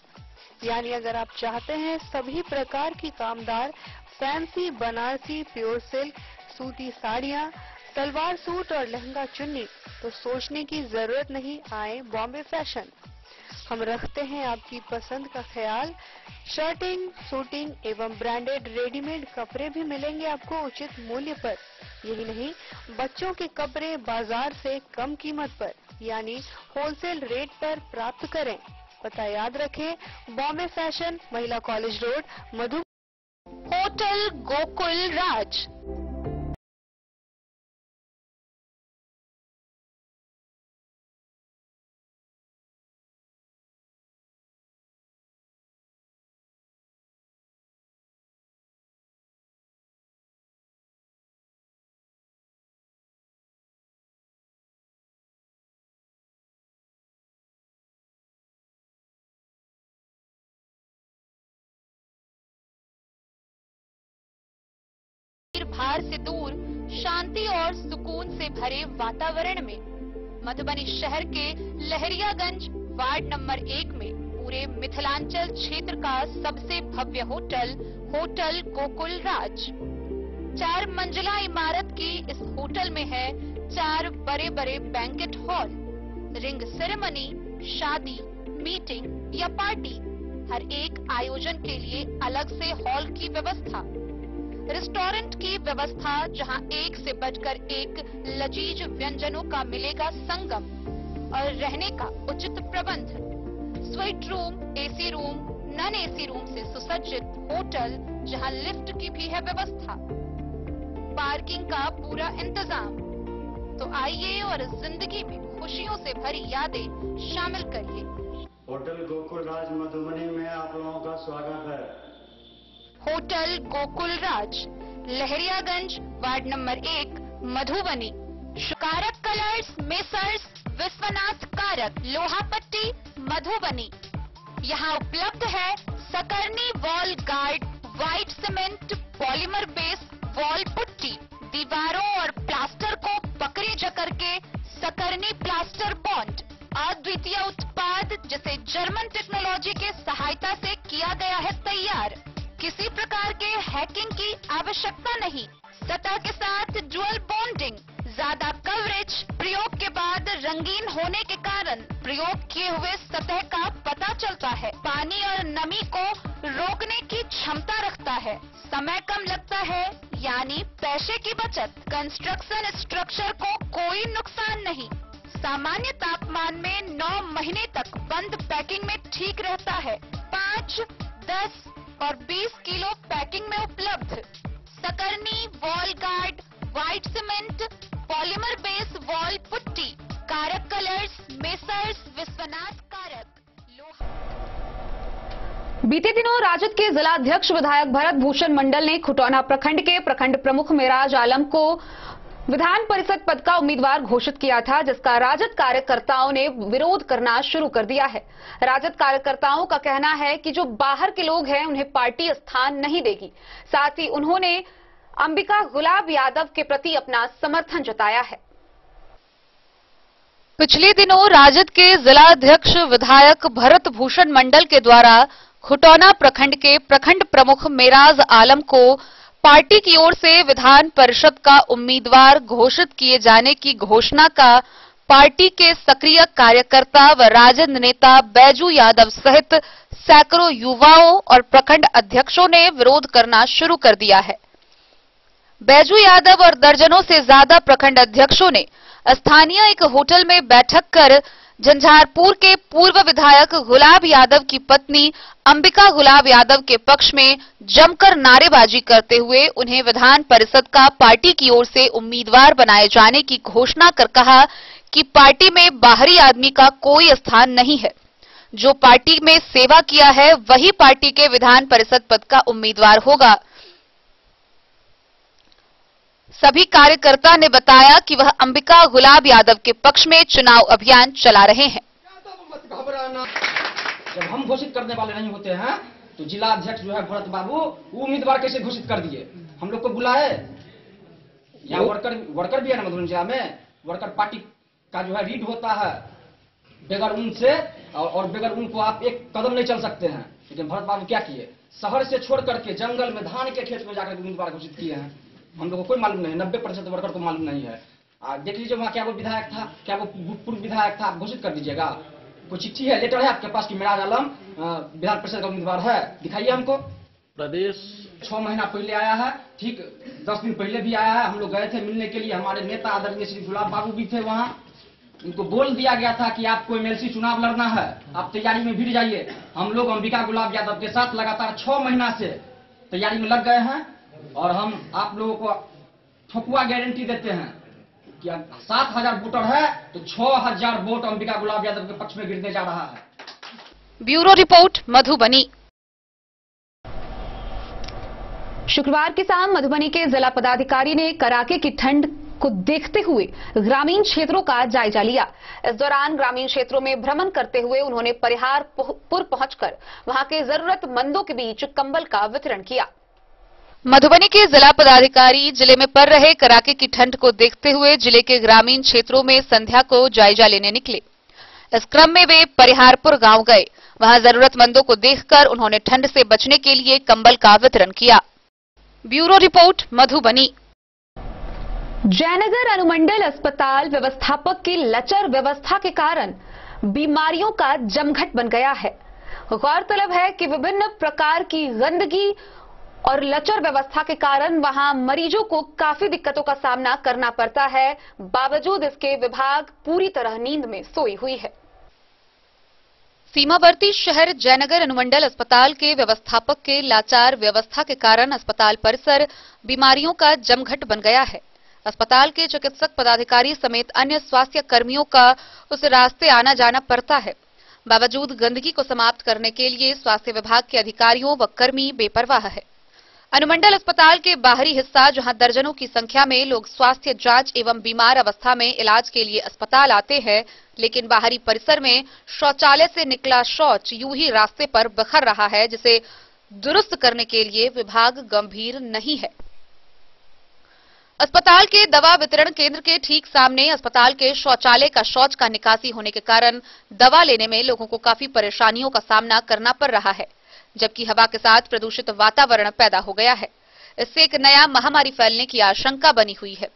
यानी अगर आप चाहते हैं सभी प्रकार की कामदार, फैंसी, बनारसी, प्योर सिल्क, सूती साड़ियाँ, सलवार सूट और लहंगा चुन्नी, तो सोचने की जरूरत नहीं, आए बॉम्बे फैशन। हम रखते हैं आपकी पसंद का ख्याल। शर्टिंग, सूटिंग एवं ब्रांडेड रेडीमेड कपड़े भी मिलेंगे आपको उचित मूल्य पर। यही नहीं, बच्चों के कपड़े बाजार से कम कीमत पर यानी होलसेल रेट पर प्राप्त करें। पता याद रखें, बॉम्बे फैशन, महिला college road, Madhubani. Hotel Gokul Raj. भार से दूर, शांति और सुकून से भरे वातावरण में मधुबनी शहर के लहरियागंज वार्ड नंबर 1 में पूरे मिथिलांचल क्षेत्र का सबसे भव्य होटल, होटल गोकुल राज। 4 मंजिला इमारत की इस होटल में है 4 बड़े बड़े बैंकेट हॉल, रिंग सेरेमनी, शादी, मीटिंग या पार्टी, हर एक आयोजन के लिए अलग से हॉल की व्यवस्था। रेस्टोरेंट की व्यवस्था, जहां एक से बढ़कर एक लजीज व्यंजनों का मिलेगा संगम, और रहने का उचित प्रबंध। Suite room, AC room, non AC room से सुसज्जित होटल, जहां लिफ्ट की भी है व्यवस्था। पार्किंग का पूरा इंतजाम। तो आइए और जिंदगी में खुशियों से भरी यादें शामिल करिए। होटल गोकुल राज मधुबनी में आप लोगों का स्वागत है। होटल गोकुल राज, लहरियागंज वार्ड नंबर 1, मधुबनी। कारक कलर्स, मेसर्स विश्वनाथ कारक, लोहापट्टी, मधुबनी। यहाँ उपलब्ध है Sakarni wall guard, white cement, polymer base wall putty, दीवारों और प्लास्टर को पकड़े जकड़ के सकरनी प्लास्टर बॉन्ड। अद्वितीय उत्पाद जिसे जर्मन टेक्नोलॉजी के सहायता से किया गया है तैयार। किसी प्रकार के हैकिंग की आवश्यकता नहीं। सतह के साथ डुअल बॉन्डिंग, ज्यादा कवरेज, प्रयोग के बाद रंगीन होने के कारण प्रयोग किए हुए सतह का पता चलता है। पानी और नमी को रोकने की क्षमता रखता है। समय कम लगता है, यानी पैसे की बचत। कंस्ट्रक्शन स्ट्रक्चर को कोई नुकसान नहीं। सामान्य तापमान में 9 महीने तक बंद पैकिंग में ठीक रहता है। 5, 10 और 20 किलो पैकिंग में उपलब्ध। Sakarni, wall guard, white cement, polymer base wall putty, Karak colours, messrs Vishwanath Karak, लोहा। बीते दिनों राजद के जिलाध्यक्ष विधायक भरत भूषण मंडल ने खुटौना प्रखंड के प्रखंड प्रमुख मेराज आलम को विधान परिषद पद का उम्मीदवार घोषित किया था, जिसका राजद कार्यकर्ताओं ने विरोध करना शुरू कर दिया है। राजद कार्यकर्ताओं का कहना है कि जो बाहर के लोग हैं उन्हें पार्टी स्थान नहीं देगी। साथ ही उन्होंने अंबिका गुलाब यादव के प्रति अपना समर्थन जताया है। पिछले दिनों राजद के जिलाध्यक्ष विधायक भरत भूषण मंडल के द्वारा खुटौना प्रखंड के प्रखंड प्रमुख मेराज आलम को पार्टी की ओर से विधान परिषद का उम्मीदवार घोषित किए जाने की घोषणा का पार्टी के सक्रिय कार्यकर्ता व राजद नेता बैजू यादव सहित सैकड़ों युवाओं और प्रखंड अध्यक्षों ने विरोध करना शुरू कर दिया है। बैजू यादव और दर्जनों से ज्यादा प्रखंड अध्यक्षों ने स्थानीय एक होटल में बैठक कर झंझारपुर के पूर्व विधायक गुलाब यादव की पत्नी अंबिका गुलाब यादव के पक्ष में जमकर नारेबाजी करते हुए उन्हें विधान परिषद का पार्टी की ओर से उम्मीदवार बनाए जाने की घोषणा कर कहा कि पार्टी में बाहरी आदमी का कोई स्थान नहीं है। जो पार्टी में सेवा किया है वही पार्टी के विधान परिषद पद का उम्मीदवार होगा। सभी कार्यकर्ता ने बताया कि वह अंबिका गुलाब यादव के पक्ष में चुनाव अभियान चला रहे हैं। जब हम घोषित करने वाले नहीं होते हैं तो जिला अध्यक्ष जो है भरत बाबू वो उम्मीदवार कैसे घोषित कर दिए? हम लोग को बुलाए। यहाँ वर्कर भी है ना मधुबनी जिला में। वर्कर पार्टी का जो है रीड होता है बगैर ऊन से, और बगैर ऊन को आप एक कदम नहीं चल सकते हैं। लेकिन भरत बाबू क्या किए? शहर से छोड़ करके जंगल में धान के खेत में जाकर उम्मीदवार घोषित किए हैं। हम लोग को कोई मालूम नहीं, 90% वर्कर को मालूम नहीं है। देख लीजिए वहाँ क्या वो विधायक था, क्या वो पूर्व विधायक था, आप घोषित कर दीजिएगा। कोई चिट्ठी है, लेटर है आपके पास कि मेराज आलम विधान परिषद का उम्मीदवार है? दिखाइए हमको। प्रदेश 6 महीना पहले आया है, ठीक 10 दिन पहले भी आया है। हम लोग गए थे मिलने के लिए। हमारे नेता आदरणीय श्री गुलाब बाबू भी थे वहाँ। इनको बोल दिया गया था कि आपको एमएलसी चुनाव लड़ना है, आप तैयारी में भिड़ जाइए। हम लोग अंबिका गुलाब यादव के साथ लगातार 6 महीना से तैयारी में लग गए हैं और हम आप लोगों को ठोकुआ गारंटी देते हैं कि 7,000 वोटर है तो 6,000 वोट अंबिका गुलाब यादव के पक्ष में गिरने जा रहा है। Bureau report Madhubani. शुक्रवार की शाम मधुबनी के जिला पदाधिकारी ने कड़ाके की ठंड को देखते हुए ग्रामीण क्षेत्रों का जायजा लिया। इस दौरान ग्रामीण क्षेत्रों में भ्रमण करते हुए उन्होंने परिहारपुर पहुंचकर वहां के जरूरतमंदों के बीच कंबल का वितरण किया। मधुबनी के जिला पदाधिकारी जिले में पड़ रहे कड़ाके की ठंड को देखते हुए जिले के ग्रामीण क्षेत्रों में संध्या को जायजा लेने निकले। इस क्रम में वे परिहारपुर गांव गए। वहां जरूरतमंदों को देखकर उन्होंने ठंड से बचने के लिए कंबल का वितरण किया। Bureau report Madhubani. जयनगर अनुमंडल अस्पताल व्यवस्थापक की लचर व्यवस्था के कारण बीमारियों का जमघट बन गया है। गौरतलब है कि विभिन्न प्रकार की गंदगी और लचर व्यवस्था के कारण वहां मरीजों को काफी दिक्कतों का सामना करना पड़ता है। बावजूद इसके विभाग पूरी तरह नींद में सोई हुई है। सीमावर्ती शहर जयनगर अनुमंडल अस्पताल के व्यवस्थापक के लाचार व्यवस्था के कारण अस्पताल परिसर बीमारियों का जमघट बन गया है। अस्पताल के चिकित्सक पदाधिकारी समेत अन्य स्वास्थ्य कर्मियों का उस रास्ते आना जाना पड़ता है। बावजूद गंदगी को समाप्त करने के लिए स्वास्थ्य विभाग के अधिकारियों व कर्मी बेपरवाह है। अनुमंडल अस्पताल के बाहरी हिस्सा जहां दर्जनों की संख्या में लोग स्वास्थ्य जांच एवं बीमार अवस्था में इलाज के लिए अस्पताल आते हैं, लेकिन बाहरी परिसर में शौचालय से निकला शौच यूं ही रास्ते पर बिखर रहा है, जिसे दुरुस्त करने के लिए विभाग गंभीर नहीं है। अस्पताल के दवा वितरण केंद्र के ठीक सामने अस्पताल के शौचालय का शौच का निकासी होने के कारण दवा लेने में लोगों को काफी परेशानियों का सामना करना पड़ रहा है, जबकि हवा के साथ प्रदूषित वातावरण पैदा हो गया है। इससे एक नया महामारी फैलने की आशंका बनी हुई है।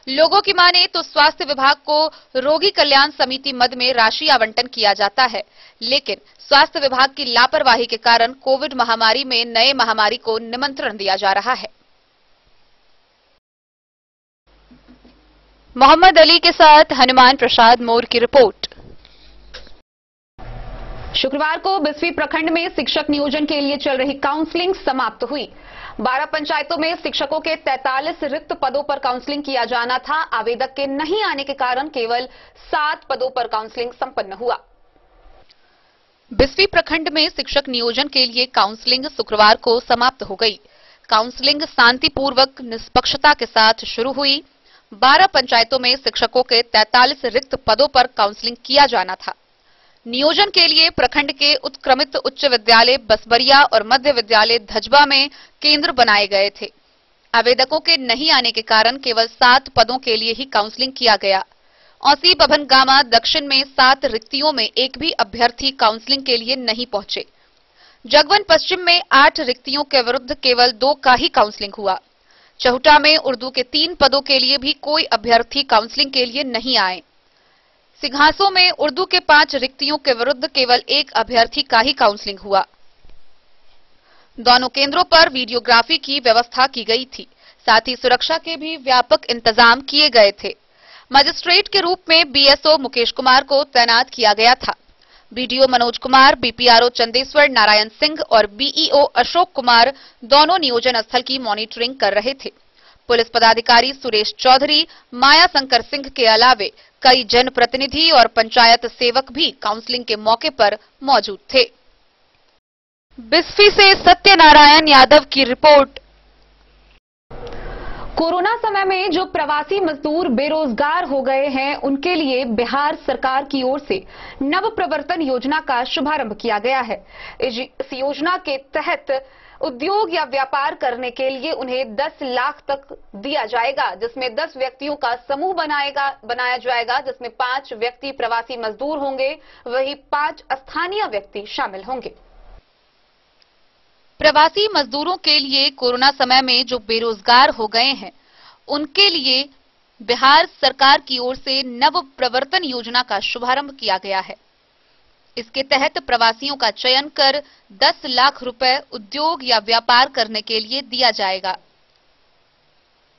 लोगों की माने तो स्वास्थ्य विभाग को रोगी कल्याण समिति मद में राशि आवंटन किया जाता है, लेकिन स्वास्थ्य विभाग की लापरवाही के कारण कोविड महामारी में नए महामारी को निमंत्रण दिया जा रहा है। मोहम्मद अली के साथ हनुमान प्रसाद मोर की रिपोर्ट। शुक्रवार को बिस्फी प्रखंड में शिक्षक नियोजन के लिए चल रही काउंसलिंग समाप्त हुई। 12 पंचायतों में शिक्षकों के 43 रिक्त पदों पर काउंसलिंग किया जाना था। आवेदक के नहीं आने के कारण केवल 7 पदों पर काउंसलिंग संपन्न हुआ। बिस्फी प्रखंड में शिक्षक नियोजन के लिए काउंसलिंग शुक्रवार को समाप्त हो गई। काउंसलिंग शांतिपूर्वक निष्पक्षता के साथ शुरू हुई। 12 पंचायतों में शिक्षकों के 43 रिक्त पदों पर काउंसलिंग किया जाना था। नियोजन के लिए प्रखंड के उत्क्रमित उच्च विद्यालय बसबरिया और मध्य विद्यालय धजबा में केंद्र बनाए गए थे। आवेदकों के नहीं आने के कारण केवल 7 पदों के लिए ही काउंसलिंग किया गया। औसी बभन गामा दक्षिण में 7 रिक्तियों में एक भी अभ्यर्थी काउंसलिंग के लिए नहीं पहुंचे। जगवन पश्चिम में 8 रिक्तियों के विरुद्ध केवल 2 का ही काउंसलिंग हुआ। चहुटा में उर्दू के 3 पदों के लिए भी कोई अभ्यर्थी काउंसलिंग के लिए नहीं आए। सिंघासों में उर्दू के 5 रिक्तियों के विरुद्ध केवल 1 अभ्यर्थी का ही काउंसलिंग हुआ। दोनों केंद्रों पर वीडियोग्राफी की व्यवस्था की गई थी, साथ ही सुरक्षा के भी व्यापक इंतजाम किए गए थे। मजिस्ट्रेट के रूप में बीएसओ मुकेश कुमार को तैनात किया गया था। बीडीओ मनोज कुमार, बीपीआरओ चंदेश्वर नारायण सिंह और बीईओ अशोक कुमार दोनों नियोजन स्थल की मॉनिटरिंग कर रहे थे। पुलिस पदाधिकारी सुरेश चौधरी, माया शंकर सिंह के अलावे कई जनप्रतिनिधि और पंचायत सेवक भी काउंसलिंग के मौके पर मौजूद थे। बिस्फी से सत्यनारायण यादव की रिपोर्ट। कोरोना समय में जो प्रवासी मजदूर बेरोजगार हो गए हैं, उनके लिए बिहार सरकार की ओर से नव प्रवर्तन योजना का शुभारंभ किया गया है। इस योजना के तहत उद्योग या व्यापार करने के लिए उन्हें 10 लाख तक दिया जाएगा, जिसमें 10 व्यक्तियों का समूह बनाया जाएगा, जिसमें 5 व्यक्ति प्रवासी मजदूर होंगे, वही 5 स्थानीय व्यक्ति शामिल होंगे। प्रवासी मजदूरों के लिए कोरोना समय में जो बेरोजगार हो गए हैं, उनके लिए बिहार सरकार की ओर से नव प्रवर्तन योजना का शुभारंभ किया गया है। इसके तहत प्रवासियों का चयन कर 10 लाख रुपए उद्योग या व्यापार करने के लिए दिया जाएगा।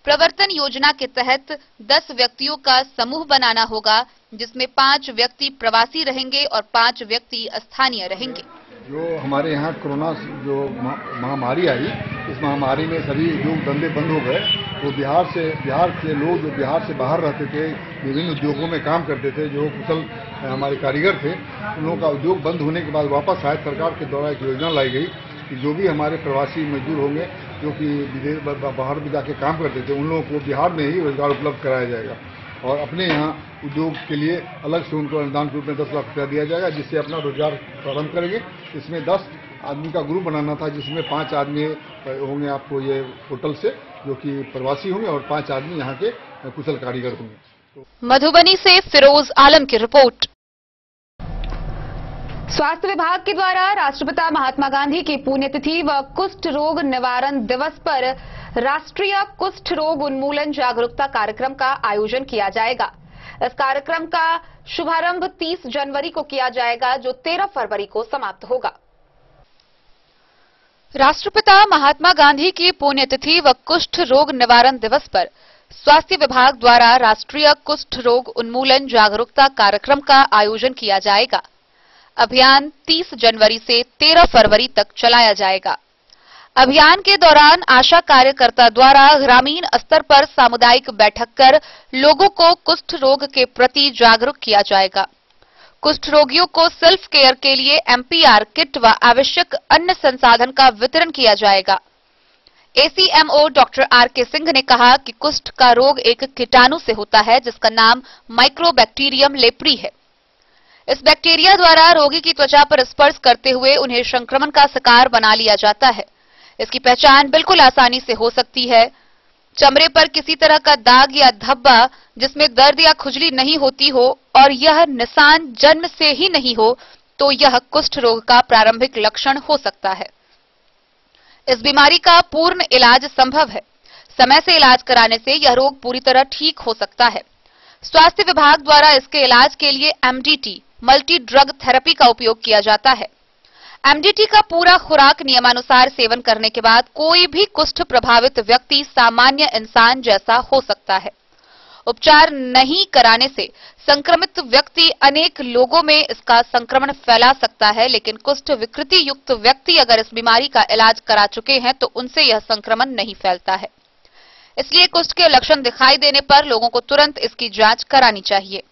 प्रवर्तन योजना के तहत 10 व्यक्तियों का समूह बनाना होगा, जिसमें 5 व्यक्ति प्रवासी रहेंगे और 5 व्यक्ति स्थानीय रहेंगे। जो हमारे यहाँ कोरोना जो महामारी आई, इस महामारी में सभी उद्योग धंधे बंद हो गए। तो बिहार के लोग जो बिहार से बाहर रहते थे, विभिन्न उद्योगों में काम करते थे, जो कुशल हमारे कारीगर थे, उन लोगों का उद्योग बंद होने के बाद वापस आए। सरकार के द्वारा एक योजना लाई गई कि जो भी हमारे प्रवासी मजदूर होंगे, जो कि विदेश बाहर भी जाके काम करते थे, उन लोगों को बिहार में ही रोजगार उपलब्ध कराया जाएगा और अपने यहाँ उद्योग के लिए अलग से उनको अनुदान के रूप में 10 लाख रुपया दिया जाएगा, जिससे अपना रोजगार प्रारंभ करेंगे। इसमें 10 आदमी का ग्रुप बनाना था, जिसमें 5 आदमी होंगे आपको ये होटल से, जो कि प्रवासी होंगे, और 5 आदमी यहाँ के कुशल कारीगर होंगे। मधुबनी से फिरोज आलम की रिपोर्ट। स्वास्थ्य विभाग के द्वारा राष्ट्रपिता महात्मा गांधी की पुण्यतिथि व कुष्ठ रोग निवारण दिवस पर राष्ट्रीय कुष्ठ रोग उन्मूलन जागरूकता कार्यक्रम का आयोजन किया जाएगा। इस कार्यक्रम का शुभारंभ 30 जनवरी को किया जाएगा, जो 13 फरवरी को समाप्त होगा। राष्ट्रपिता महात्मा गांधी की पुण्यतिथि व कुष्ठ रोग निवारण दिवस पर स्वास्थ्य विभाग द्वारा राष्ट्रीय कुष्ठ रोग उन्मूलन जागरूकता कार्यक्रम का आयोजन किया जाएगा। अभियान 30 जनवरी से 13 फरवरी तक चलाया जाएगा। अभियान के दौरान आशा कार्यकर्ता द्वारा ग्रामीण स्तर पर सामुदायिक बैठक कर लोगों को कुष्ठ रोग के प्रति जागरूक किया जाएगा। कुष्ठ रोगियों को सेल्फ केयर के लिए एमपीआर किट व आवश्यक अन्य संसाधन का वितरण किया जाएगा। एसीएमओ डॉक्टर आरके सिंह ने कहा कि कुष्ठ का रोग एक कीटाणु से होता है, जिसका नाम माइक्रोबैक्टीरियम लेप्री है। इस बैक्टीरिया द्वारा रोगी की त्वचा पर स्पर्श करते हुए उन्हें संक्रमण का शिकार बना लिया जाता है। इसकी पहचान बिल्कुल आसानी से हो सकती है। चमड़े पर किसी तरह का दाग या धब्बा जिसमें दर्द या खुजली नहीं होती हो और यह निशान जन्म से ही नहीं हो, तो यह कुष्ठ रोग का प्रारंभिक लक्षण हो सकता है। इस बीमारी का पूर्ण इलाज संभव है। समय से इलाज कराने से यह रोग पूरी तरह ठीक हो सकता है। स्वास्थ्य विभाग द्वारा इसके इलाज के लिए एमडीटी मल्टी ड्रग थेरेपी का उपयोग किया जाता है। एमडीटी का पूरा खुराक नियमानुसार सेवन करने के बाद कोई भी कुष्ठ प्रभावित व्यक्ति सामान्य इंसान जैसा हो सकता है। उपचार नहीं कराने से संक्रमित व्यक्ति अनेक लोगों में इसका संक्रमण फैला सकता है, लेकिन कुष्ठ विकृति युक्त व्यक्ति अगर इस बीमारी का इलाज करा चुके हैं तो उनसे यह संक्रमण नहीं फैलता है। इसलिए कुष्ठ के लक्षण दिखाई देने पर लोगों को तुरंत इसकी जांच करानी चाहिए।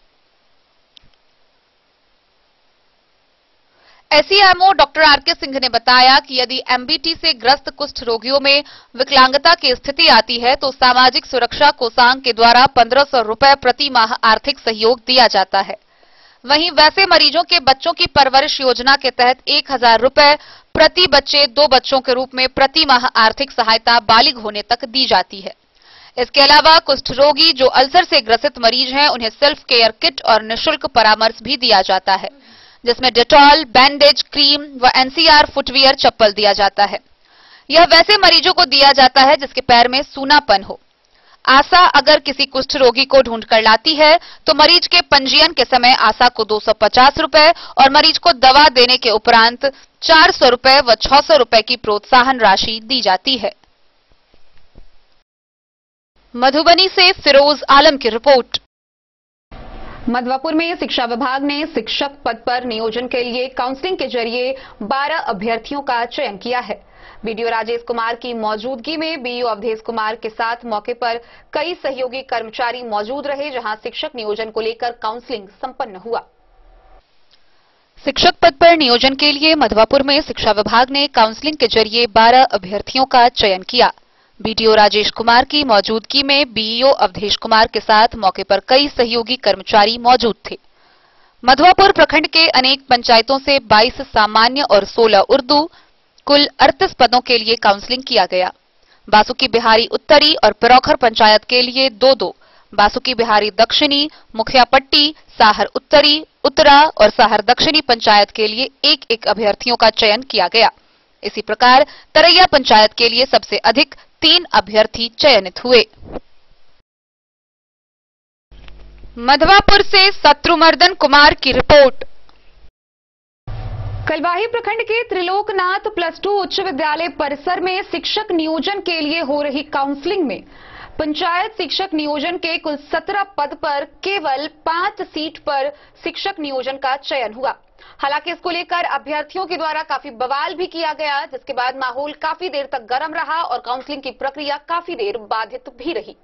एसईएमओ डॉक्टर आरके सिंह ने बताया कि यदि एमबीटी से ग्रस्त कुष्ठ रोगियों में विकलांगता की स्थिति आती है तो सामाजिक सुरक्षा कोषांग के द्वारा 1500 रुपए प्रति माह आर्थिक सहयोग दिया जाता है। वहीं वैसे मरीजों के बच्चों की परवरिश योजना के तहत 1000 रुपए प्रति बच्चे 2 बच्चों के रूप में प्रति माह आर्थिक सहायता बालिग होने तक दी जाती है। इसके अलावा कुष्ठ रोगी जो अल्सर से ग्रसित मरीज हैं उन्हें सेल्फ केयर किट और निःशुल्क परामर्श भी दिया जाता है, जिसमें डेटॉल, बैंडेज, क्रीम व एनसीआर फुटवियर चप्पल दिया जाता है। यह वैसे मरीजों को दिया जाता है जिसके पैर में सूनापन हो। आशा अगर किसी कुष्ठ रोगी को ढूंढ कर लाती है तो मरीज के पंजीयन के समय आशा को 250 रुपए और मरीज को दवा देने के उपरांत 400 रुपए व 600 रुपए की प्रोत्साहन राशि दी जाती है। मधुबनी से फिरोज आलम की रिपोर्ट। मधवापुर में शिक्षा विभाग ने शिक्षक पद पर नियोजन के लिए काउंसलिंग के जरिए 12 अभ्यर्थियों का चयन किया है। बीडीओ राजेश कुमार की मौजूदगी में बीईओ अवधेश कुमार के साथ मौके पर कई सहयोगी कर्मचारी मौजूद रहे, जहां शिक्षक नियोजन को लेकर काउंसलिंग संपन्न हुआ। शिक्षक पद पर नियोजन के लिए मधवापुर में शिक्षा विभाग ने काउंसलिंग के जरिए 12 अभ्यर्थियों का चयन किया। बीडीओ राजेश कुमार की मौजूदगी में बीईओ अवधेश कुमार के साथ मौके पर कई सहयोगी कर्मचारी मौजूद थे। मधवापुर प्रखंड के अनेक पंचायतों से 22 सामान्य और 16 उर्दू कुल 38 पदों के लिए काउंसलिंग किया गया। बासुकी बिहारी उत्तरी और पिरौखर पंचायत के लिए 2-2, बासुकी बिहारी दक्षिणी, मुखिया पट्टी, साहर उत्तरी, उत्तरा और साहर दक्षिणी पंचायत के लिए 1-1 अभ्यर्थियों का चयन किया गया। इसी प्रकार तरैया पंचायत के लिए सबसे अधिक 3 अभ्यर्थी चयनित हुए। मधवापुर से शत्रुमर्दन कुमार की रिपोर्ट। कलवाही प्रखंड के त्रिलोकनाथ +2 उच्च विद्यालय परिसर में शिक्षक नियोजन के लिए हो रही काउंसलिंग में पंचायत शिक्षक नियोजन के कुल 17 पद पर केवल 5 सीट पर शिक्षक नियोजन का चयन हुआ। हालांकि इसको लेकर अभ्यर्थियों के द्वारा काफी बवाल भी किया गया, जिसके बाद माहौल काफी देर तक गर्म रहा और काउंसलिंग की प्रक्रिया काफी देर बाधित भी रही।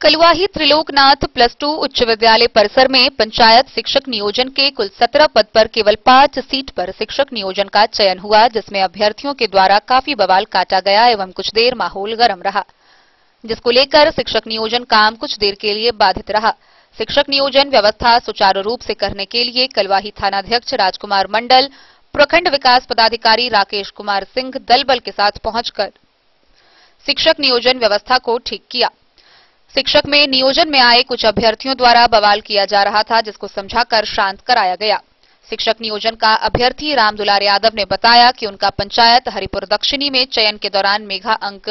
कलवाही त्रिलोकनाथ +2 उच्च विद्यालय परिसर में पंचायत शिक्षक नियोजन के कुल 17 पद पर केवल 5 सीट पर शिक्षक नियोजन का चयन हुआ, जिसमें अभ्यर्थियों के द्वारा काफी बवाल काटा गया एवं कुछ देर माहौल गर्म रहा, जिसको लेकर शिक्षक नियोजन काम कुछ देर के लिए बाधित रहा। शिक्षक नियोजन व्यवस्था सुचारू रूप से करने के लिए कलवाही थानाध्यक्ष राजकुमार मंडल, प्रखंड विकास पदाधिकारी राकेश कुमार सिंह दल बल के साथ पहुंचकर शिक्षक नियोजन व्यवस्था को ठीक किया। शिक्षक में नियोजन में आए कुछ अभ्यर्थियों द्वारा बवाल किया जा रहा था, जिसको समझाकर शांत कराया गया। शिक्षक नियोजन का अभ्यर्थी रामदुलार यादव ने बताया कि उनका पंचायत हरिपुर दक्षिणी में चयन के दौरान मेघा अंक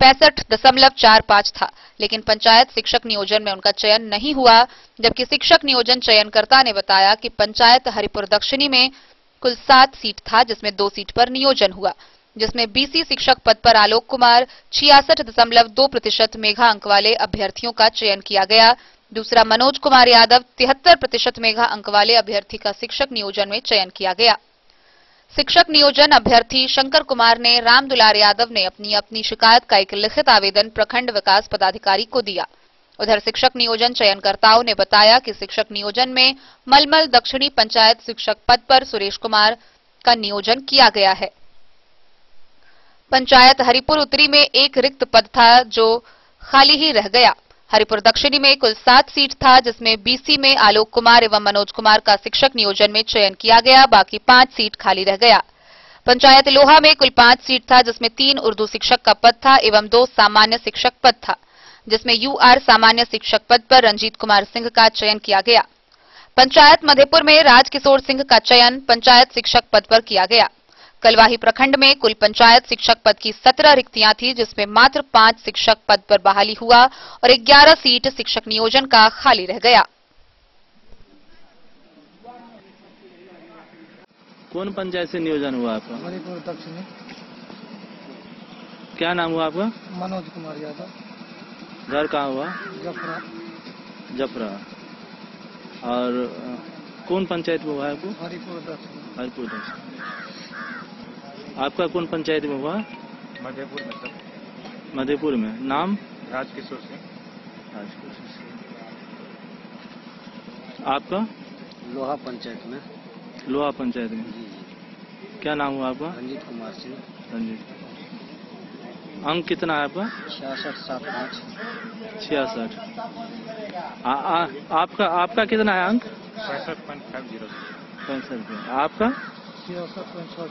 65.45 था, लेकिन पंचायत शिक्षक नियोजन में उनका चयन नहीं हुआ। जबकि शिक्षक नियोजन चयनकर्ता ने बताया कि पंचायत हरिपुर दक्षिणी में कुल 7 सीट था, जिसमें 2 सीट पर नियोजन हुआ, जिसमें बीसी शिक्षक पद पर आलोक कुमार 66.2% मेघा अंक वाले अभ्यर्थियों का चयन किया गया। दूसरा मनोज कुमार यादव 73% मेघा अंक वाले अभ्यर्थी का शिक्षक नियोजन में चयन किया गया। शिक्षक नियोजन अभ्यर्थी शंकर कुमार ने रामदुलार यादव ने अपनी अपनी शिकायत का एक लिखित आवेदन प्रखंड विकास पदाधिकारी को दिया। उधर शिक्षक नियोजन चयनकर्ताओं ने बताया कि शिक्षक नियोजन में मलमल दक्षिणी पंचायत शिक्षक पद पर सुरेश कुमार का नियोजन किया गया है। पंचायत हरिपुर उत्तरी में एक रिक्त पद था जो खाली ही रह गया। हरिपुर दक्षिणी में कुल 7 सीट था, जिसमें बीसी में आलोक कुमार एवं मनोज कुमार का शिक्षक नियोजन में चयन किया गया, बाकी 5 सीट खाली रह गया। पंचायत लोहा में कुल 5 सीट था, जिसमें 3 उर्दू शिक्षक का पद था एवं 2 सामान्य शिक्षक पद था, जिसमें यूआर सामान्य शिक्षक पद पर रंजीत कुमार सिंह का चयन किया गया। पंचायत मधेपुर में राजकिशोर सिंह का चयन पंचायत शिक्षक पद पर किया गया। कलवाही प्रखंड में कुल पंचायत शिक्षक पद की 17 रिक्तियां थी, जिसमें मात्र 5 शिक्षक पद पर बहाली हुआ और 11 सीट शिक्षक नियोजन का खाली रह गया। कौन पंचायत से नियोजन हुआ आपका? हरिपुर दक्षिणी। क्या नाम हुआ आपका? मनोज कुमार यादव। घर कहाँ हुआ? जफरा। जफरा। और कौन पंचायत में हुआ है आपको? हरिपुर दक्षिणी। हरिपुर दक्षिणी। आपका कौन पंचायत में हुआ? मधेपुर में सर। मधेपुर में। नाम? राजकिशोर सिंह। राजकिशोर सिंह। आपका? लोहा पंचायत में। लोहा पंचायत में। क्या नाम हुआ आपका? रंजीत कुमार सिंह। रंजीत। अंक कितना है आपका? 6675। 66। आपका कितना है अंक? 65.50। 65। आपका? 66.60।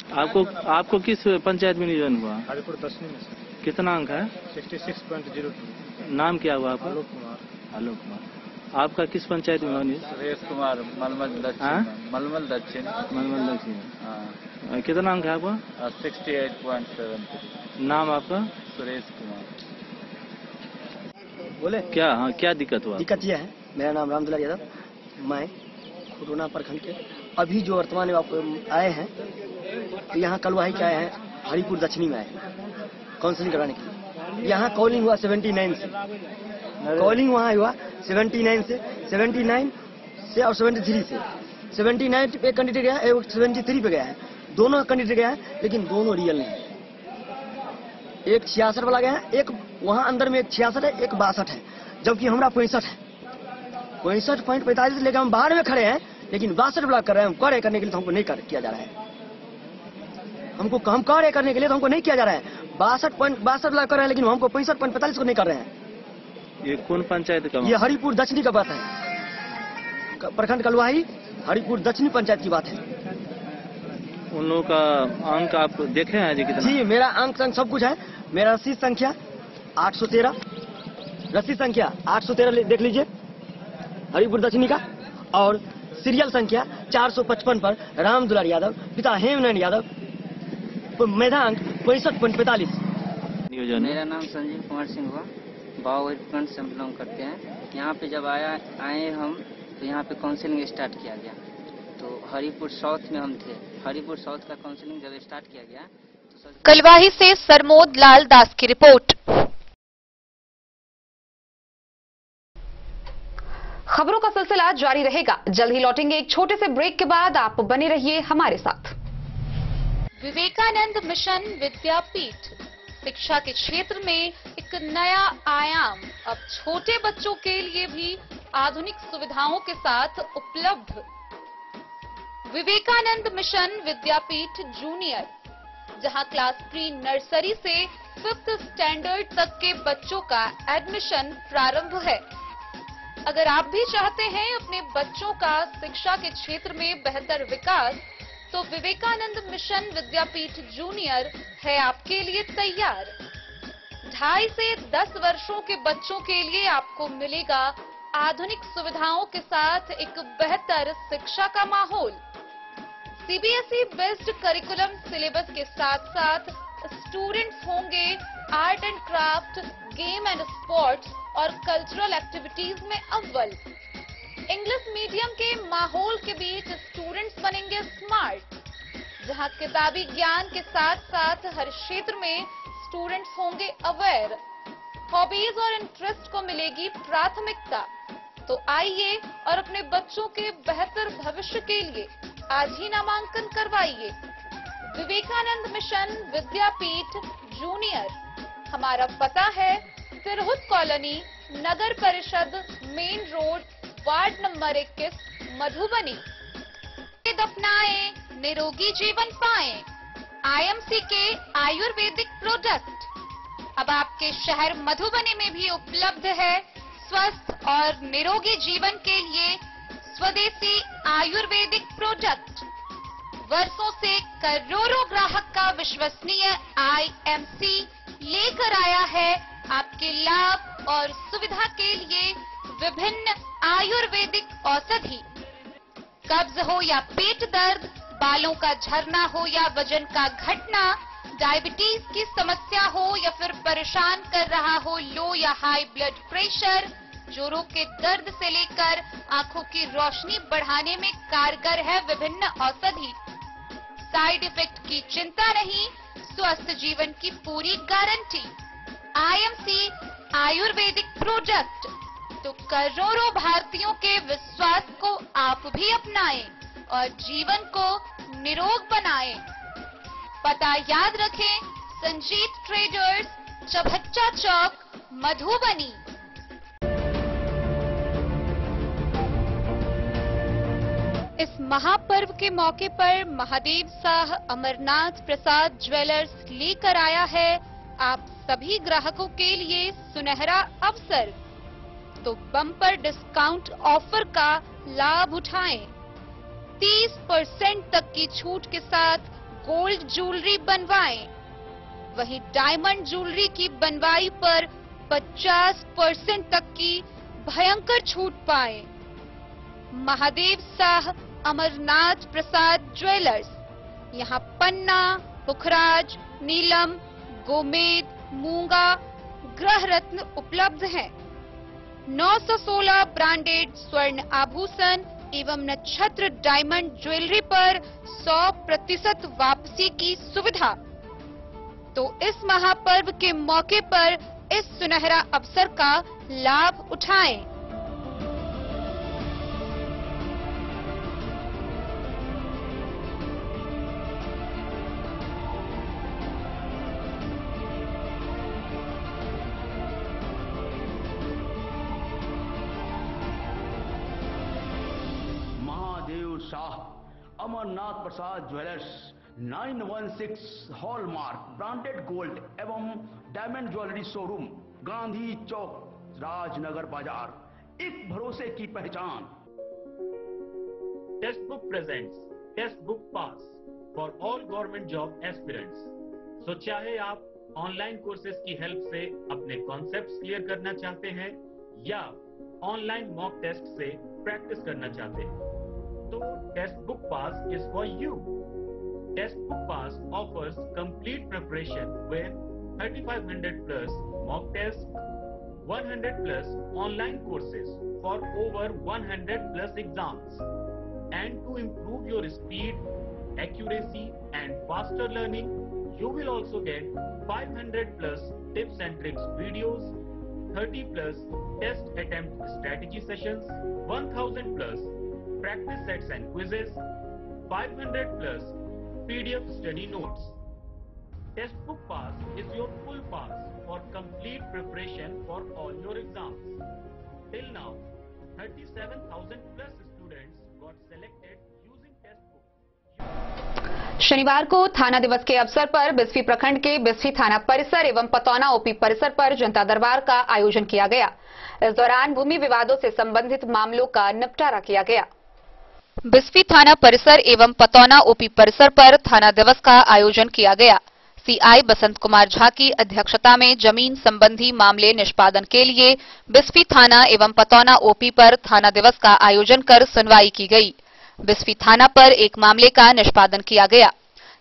आपको किस पंचायत में नियोजन हुआ? हरिपुर दक्षिणी में सर। कितना अंक है? 66.02। नाम क्या हुआ आपका? आलोक कुमार। आलोक कुमार। आपका किस पंचायत में हुआ? सुरेश कुमार, मलमल दक्षिण। मलमल दक्षिण। मलमल दक्षिण। कितना अंक है आपका? 68.73। नाम आपका? सुरेश कुमार। बोले क्या? हाँ, क्या दिक्कत हुआ? दिक्कत यह है, मेरा नाम रामदुलार यादव, मैं खुटोना प्रखंड के अभी जो वर्तमान में आप आए हैं, यहाँ कलवाही के आए हैं, हरिपुर दक्षिणी में आए हैं काउंसलिंग करवाने के लिए। यहाँ कॉलिंग हुआ 79 से, कॉलिंग वहाँ हुआ 79 से और 73 से। 79 पे कैंडिडेट गया, 73 पे गया है। दोनों कैंडिडेट गया है, लेकिन दोनों रियल नहीं है। एक 66 वाला गया है, एक वहाँ अंदर में एक 66 है, एक 62 है, जबकि हमारा 65 है। 65.45 लेकर हम बाहर में खड़े हैं, लेकिन 62 ब्लॉक कर रहे हैं। हम कार्य करने के लिए तो हमको नहीं किया जा रहा है। हम कार्य करने के लिए तो हमको नहीं किया जा रहा है। 62 ब्लॉक कर रहे हैं, लेकिन हमको 65.45 को नहीं कर रहे हैं। ये कौन पंचायत का? ये हरिपुर दक्षिणी का बात है, प्रखंड कलवाही हरिपुर दक्षिणी पंचायत की बात है। उन लोगों का अंक आप देखे हैं जी कितना? जी, मेरा अंक सब कुछ है। मेरा रसीद संख्या 813, रसीद संख्या 813 देख लीजिए हरिपुर दक्षिणी का, और सीरियल संख्या 455 पर रामदुलार यादव, पिता हेमनंद यादव, मेधांक 65.45। मेरा नाम संजीव कुमार सिंह हुआ, बाव प्रखंड से हम बिलोंग करते हैं। यहाँ पे जब आए हम तो यहाँ पे काउंसलिंग स्टार्ट किया गया। तो हरिपुर साउथ में हम थे। हरिपुर साउथ का काउंसलिंग जब स्टार्ट किया गया तो कलवाही से सरमोद लाल दास की रिपोर्ट। खबरों का सिलसिला जारी रहेगा। जल्द ही लौटेंगे एक छोटे से ब्रेक के बाद। आप बने रहिए हमारे साथ। विवेकानंद मिशन विद्यापीठ शिक्षा के क्षेत्र में एक नया आयाम अब छोटे बच्चों के लिए भी आधुनिक सुविधाओं के साथ उपलब्ध। विवेकानंद मिशन विद्यापीठ जूनियर, जहां क्लास प्री नर्सरी से 5th स्टैंडर्ड तक के बच्चों का एडमिशन प्रारंभ है। अगर आप भी चाहते हैं अपने बच्चों का शिक्षा के क्षेत्र में बेहतर विकास, तो विवेकानंद मिशन विद्यापीठ जूनियर है आपके लिए तैयार। 2.5 से 10 वर्षों के बच्चों के लिए आपको मिलेगा आधुनिक सुविधाओं के साथ एक बेहतर शिक्षा का माहौल। सीबीएसई बेस्ड करिकुलम सिलेबस के साथ साथ स्टूडेंट्स होंगे art and craft, game and sports और कल्चरल एक्टिविटीज में अव्वल। इंग्लिश मीडियम के माहौल के बीच स्टूडेंट्स बनेंगे स्मार्ट, जहां किताबी ज्ञान के साथ साथ हर क्षेत्र में स्टूडेंट्स होंगे अवेयर। हॉबीज और इंटरेस्ट को मिलेगी प्राथमिकता। तो आइए और अपने बच्चों के बेहतर भविष्य के लिए आज ही नामांकन करवाइए। विवेकानंद मिशन विद्यापीठ जूनियर। हमारा पता है तिरहुत कॉलोनी, नगर परिषद, main road, ward number 21, Madhubani. अपनाएं, निरोगी जीवन पाएं। आईएमसी के आयुर्वेदिक प्रोडक्ट अब आपके शहर मधुबनी में भी उपलब्ध है। स्वस्थ और निरोगी जीवन के लिए स्वदेशी आयुर्वेदिक प्रोडक्ट वर्षों से करोड़ों ग्राहक का विश्वसनीय आईएमसी लेकर आया है आपके लाभ और सुविधा के लिए विभिन्न आयुर्वेदिक औषधि। कब्ज हो या पेट दर्द, बालों का झरना हो या वजन का घटना, डायबिटीज की समस्या हो या फिर परेशान कर रहा हो लो या हाई ब्लड प्रेशर, जोड़ों के दर्द से लेकर आंखों की रोशनी बढ़ाने में कारगर है विभिन्न औषधि। साइड इफेक्ट की चिंता नहीं, स्वस्थ जीवन की पूरी गारंटी। आईएमसी आयुर्वेदिक प्रोडक्ट, तो करोड़ों भारतीयों के विश्वास को आप भी अपनाएं और जीवन को निरोग बनाएं। पता याद रखें, संजीत ट्रेडर्स, चभच्चा चौक, मधुबनी। इस महापर्व के मौके पर महादेव शाह अमरनाथ प्रसाद ज्वेलर्स लेकर आया है आप सभी ग्राहकों के लिए सुनहरा अवसर। तो बम्पर डिस्काउंट ऑफर का लाभ उठाएं। 30% तक की छूट के साथ गोल्ड ज्वेलरी बनवाएं। वहीं डायमंड ज्वेलरी की बनवाई पर 50% तक की भयंकर छूट पाएं। महादेव शाह अमरनाथ प्रसाद ज्वेलर्स, यहां पन्ना, पुखराज, नीलम, गोमेद, मूंगा, ग्रह रत्न उपलब्ध हैं। 916 ब्रांडेड स्वर्ण आभूषण एवं नक्षत्र डायमंड ज्वेलरी पर 100% वापसी की सुविधा। तो इस महापर्व के मौके पर इस सुनहरा अवसर का लाभ उठाएं। Shah Amarnath Prasad jewellers 916 hallmark branded gold एवं diamond jewellery showroom, Gandhi Chowk, Rajnagar Bazar, एक भरोसे की पहचान। Testbook presents test book pass for all government job aspirants. So चाहे आप ऑनलाइन कोर्सेज की हेल्प से अपने कॉन्सेप्ट्स क्लियर करना चाहते हैं या ऑनलाइन मॉक टेस्ट से प्रैक्टिस करना चाहते हैं, तो test book pass is for you. Test book pass offers complete preparation with 3500 plus mock tests, 100 plus online courses for over 100 plus exams. And to improve your speed, accuracy and faster learning, you will also get 500 plus tips and tricks videos, 30 plus test attempt strategy sessions, 1000 plus practice sets and quizzes, 500 plus PDF study notes. Test book pass is your full pass for complete preparation for all your exams. Till now, 37,000 plus students got selected using test book. शनिवार को थाना दिवस के अवसर पर बिस्फी प्रखंड के बिस्फी थाना परिसर एवं पतौना ओपी परिसर पर जनता दरबार का आयोजन किया गया। इस दौरान भूमि विवादों से संबंधित मामलों का निपटारा किया गया। बिस्फी थाना परिसर एवं पतौना ओपी परिसर पर थाना दिवस का आयोजन किया गया। सीआई बसंत कुमार झा की अध्यक्षता में जमीन संबंधी मामले निष्पादन के लिए बिस्फी थाना एवं पतौना ओपी पर थाना दिवस का आयोजन कर सुनवाई की गई। बिस्फी थाना पर एक मामले का निष्पादन किया गया।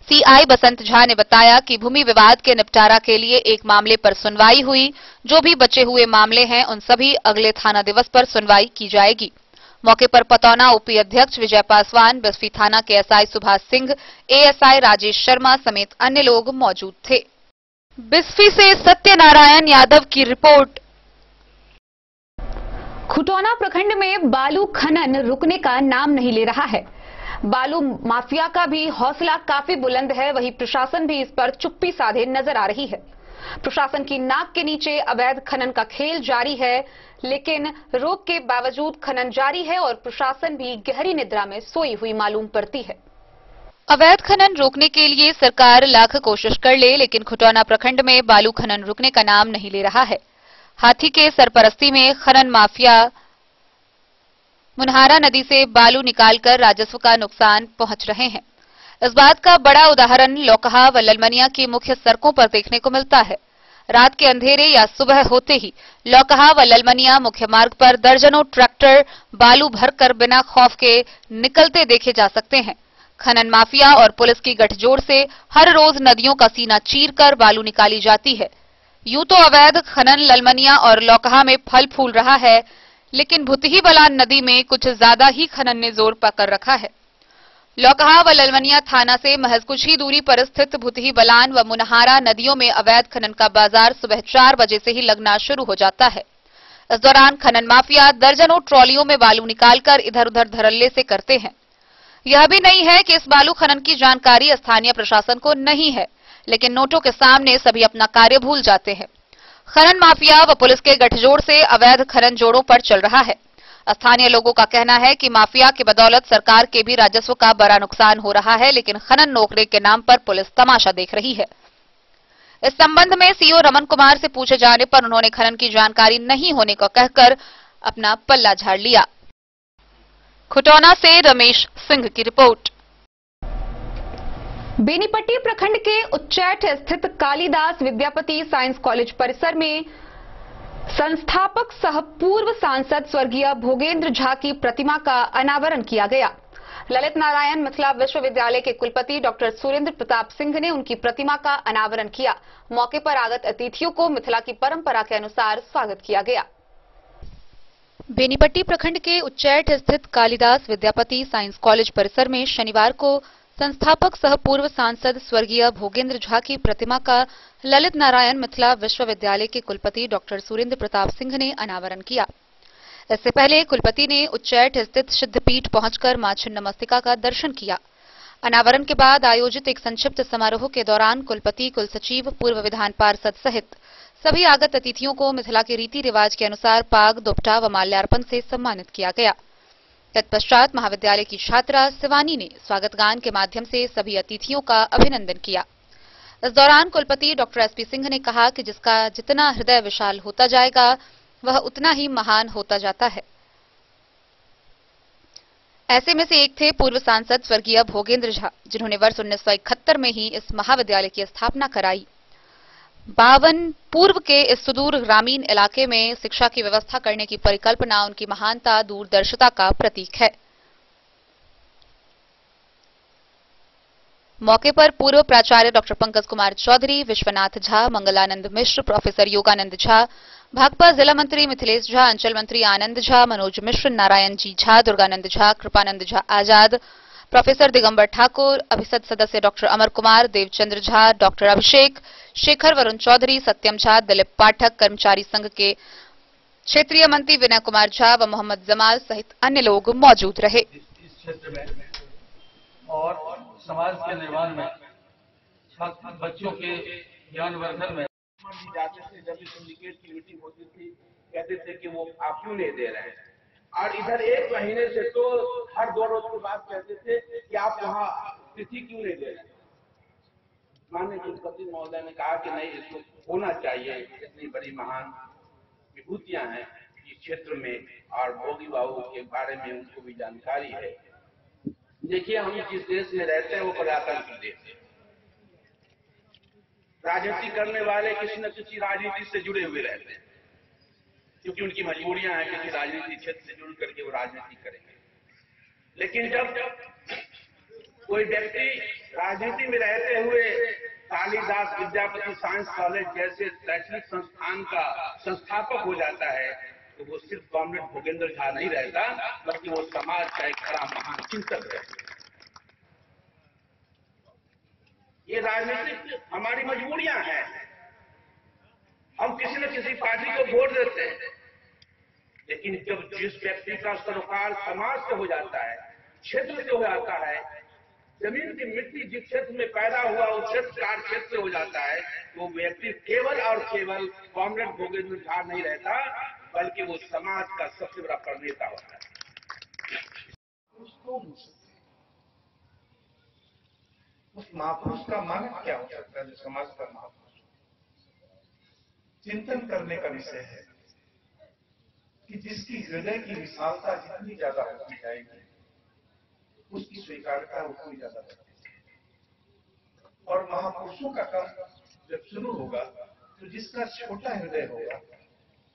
सीआई बसंत झा ने बताया कि भूमि विवाद के निपटारा के लिए एक मामले पर सुनवाई हुई। जो भी बचे हुए मामले हैं उन सभी अगले थाना दिवस पर सुनवाई की जाएगी। मौके पर पतौना ओपी अध्यक्ष विजय पासवान, बिस्फी थाना के एसआई सुभाष सिंह, एएसआई राजेश शर्मा समेत अन्य लोग मौजूद थे। बिस्फी से सत्यनारायण यादव की रिपोर्ट। खुटौना प्रखंड में बालू खनन रुकने का नाम नहीं ले रहा है। बालू माफिया का भी हौसला काफी बुलंद है, वहीं प्रशासन भी इस पर चुप्पी साधे नजर आ रही है। प्रशासन की नाक के नीचे अवैध खनन का खेल जारी है, लेकिन रोक के बावजूद खनन जारी है और प्रशासन भी गहरी निद्रा में सोई हुई मालूम पड़ती है। अवैध खनन रोकने के लिए सरकार लाख कोशिश कर ले, लेकिन खुटौना प्रखंड में बालू खनन रुकने का नाम नहीं ले रहा है। हाथी के सरपरस्ती में खनन माफिया मुनहारा नदी से बालू निकालकर राजस्व का नुकसान पहुंच रहे हैं। इस बात का बड़ा उदाहरण लौकहा व ललमनिया की मुख्य सड़कों पर देखने को मिलता है। रात के अंधेरे या सुबह होते ही लौकहा व ललमनिया मुख्य मार्ग पर दर्जनों ट्रैक्टर बालू भरकर बिना खौफ के निकलते देखे जा सकते हैं। खनन माफिया और पुलिस की गठजोड़ से हर रोज नदियों का सीना चीरकर बालू निकाली जाती है। यूं तो अवैध खनन ललमनिया और लौकहा में फल फूल रहा है, लेकिन भुतही बलान नदी में कुछ ज्यादा ही खनन ने जोर पकड़ रखा है। लौकहा व ललमनिया थाना से महज कुछ ही दूरी पर स्थित भुतही बलान व मुनहारा नदियों में अवैध खनन का बाजार सुबह 4 बजे से ही लगना शुरू हो जाता है। इस दौरान खनन माफिया दर्जनों ट्रॉलियों में बालू निकालकर इधर उधर धड़ल्ले से करते हैं। यह भी नहीं है कि इस बालू खनन की जानकारी स्थानीय प्रशासन को नहीं है, लेकिन नोटों के सामने सभी अपना कार्य भूल जाते हैं। खनन माफिया व पुलिस के गठजोड़ से अवैध खनन जोड़ों पर चल रहा है। स्थानीय लोगों का कहना है कि माफिया की बदौलत सरकार के भी राजस्व का बड़ा नुकसान हो रहा है, लेकिन खनन नौकरी के नाम पर पुलिस तमाशा देख रही है। इस संबंध में सीओ रमन कुमार से पूछे जाने पर उन्होंने खनन की जानकारी नहीं होने को कहकर अपना पल्ला झाड़ लिया। खुटौना से रमेश सिंह की रिपोर्ट। बेनीपट्टी प्रखंड के उच्चैठ स्थित कालिदास विद्यापति साइंस कॉलेज परिसर में संस्थापक सह पूर्व सांसद स्वर्गीय भोगेंद्र झा की प्रतिमा का अनावरण किया गया। ललित नारायण मिथिला विश्वविद्यालय के कुलपति डॉक्टर सुरेंद्र प्रताप सिंह ने उनकी प्रतिमा का अनावरण किया। मौके पर आगत अतिथियों को मिथिला की परंपरा के अनुसार स्वागत किया गया। बेनीपट्टी प्रखंड के उच्चैठ स्थित कालिदास विद्यापति साइंस कॉलेज परिसर में शनिवार को संस्थापक सह पूर्व सांसद स्वर्गीय भोगेंद्र झा की प्रतिमा का ललित नारायण मिथिला विश्वविद्यालय के कुलपति डॉक्टर सुरेंद्र प्रताप सिंह ने अनावरण किया। इससे पहले कुलपति ने उच्चैठ स्थित सिद्धपीठ पहुंचकर मां छिन्नमस्तिका का दर्शन किया। अनावरण के बाद आयोजित एक संक्षिप्त समारोह के दौरान कुलपति, कुलसचिव, पूर्व विधान पार्षद सहित सभी आगत अतिथियों को मिथिला के रीति रिवाज के अनुसार पाग, दुपट्टा व माल्यार्पण से सम्मानित किया गया। तत्पश्चात महाविद्यालय की छात्रा शिवानी ने स्वागत गान के माध्यम से सभी अतिथियों का अभिनंदन किया। इस दौरान कुलपति डॉक्टर एसपी सिंह ने कहा कि जिसका जितना हृदय विशाल होता जाएगा वह उतना ही महान होता जाता है। ऐसे में से एक थे पूर्व सांसद स्वर्गीय भोगेंद्र झा, जिन्होंने वर्ष 1971 में ही इस महाविद्यालय की स्थापना कराई। 52 पूर्व के इस सुदूर ग्रामीण इलाके में शिक्षा की व्यवस्था करने की परिकल्पना उनकी महानता, दूरदर्शिता का प्रतीक है। मौके पर पूर्व प्राचार्य डॉक्टर पंकज कुमार चौधरी, विश्वनाथ झा, मंगलानंद मिश्र, प्रोफेसर योगानंद झा, भाकपा जिला मंत्री मिथिलेश झा, अंचल मंत्री आनंद झा, मनोज मिश्र, नारायण जी झा, दुर्गानंद झा, कृपानंद झा आजाद, प्रोफेसर दिगंबर ठाकुर, अभिसद सदस्य डॉक्टर अमर कुमार, देवचंद्र झा, डॉक्टर अभिषेक, शेखर वरुण चौधरी, सत्यम झा, दिलीप पाठक, कर्मचारी संघ के क्षेत्रीय मंत्री विनय कुमार झा व मोहम्मद जमाल सहित अन्य लोग मौजूद रहे। इस क्षेत्र में और समाज के निर्माण में, बच्चों के ज्ञानवर्धन में जाते थे। जब सिंडिकेट की मीटिंग होती थी, कहते थे कि वो आप क्यों नहीं दे रहे हैं, और इधर 1 महीने से तो हर 2 रोज के बाद कहते थे कि आप वहाँ तिथि क्यों नहीं दे रहे हैं। माननीय कुलपति महोदय ने कहा कि नहीं, इसको होना चाहिए, इतनी बड़ी महान विभूतियां हैं इस क्षेत्र में और भोगी बाबू के बारे में उनको भी जानकारी है। देखिए, हम जिस देश में रहते हैं वो प्रजातंत्र देश है। राजनीति करने वाले किसी न किसी राजनीति से जुड़े हुए रहते हैं, क्योंकि उनकी मजबूरियां हैं किसी राजनीति क्षेत्र से जुड़ करके वो राजनीति करेंगे। लेकिन जब कोई व्यक्ति राजनीति में रहते हुए कालिदास विद्यापति साइंस कॉलेज जैसे शैक्षणिक संस्थान का संस्थापक हो जाता है, तो वो सिर्फ कॉमरेड भोगेंद्र झा नहीं रहता, बल्कि वो समाज का एक बड़ा महान चिंतक है। ये राजनीतिक हमारी मजबूरियां हैं। हम किसी न किसी पार्टी को वोट देते हैं, लेकिन जब जिस व्यक्ति का सरोकार समाज से हो जाता है, क्षेत्र से हो जाता है, जमीन की मिट्टी जिस क्षेत्र में पैदा हुआ उस क्षेत्र कार्य क्षेत्र से हो जाता है, वो व्यक्ति केवल और केवल कॉमरेड भोगेंद्र झा नहीं रहता, बल्कि वो समाज का सबसे बड़ा प्रणेता होता है। उस महापुरुष का मानक क्या हो सकता है जो समाज का महापुरुष? चिंतन करने का विषय है कि जिसकी हृदय की विशालता जितनी ज्यादा होती जाएगी, उसकी स्वीकार्यता उतनी ज्यादा बढ़ती है। और महापुरुषों का काम जब शुरू होगा, तो जिसका छोटा हृदय होगा,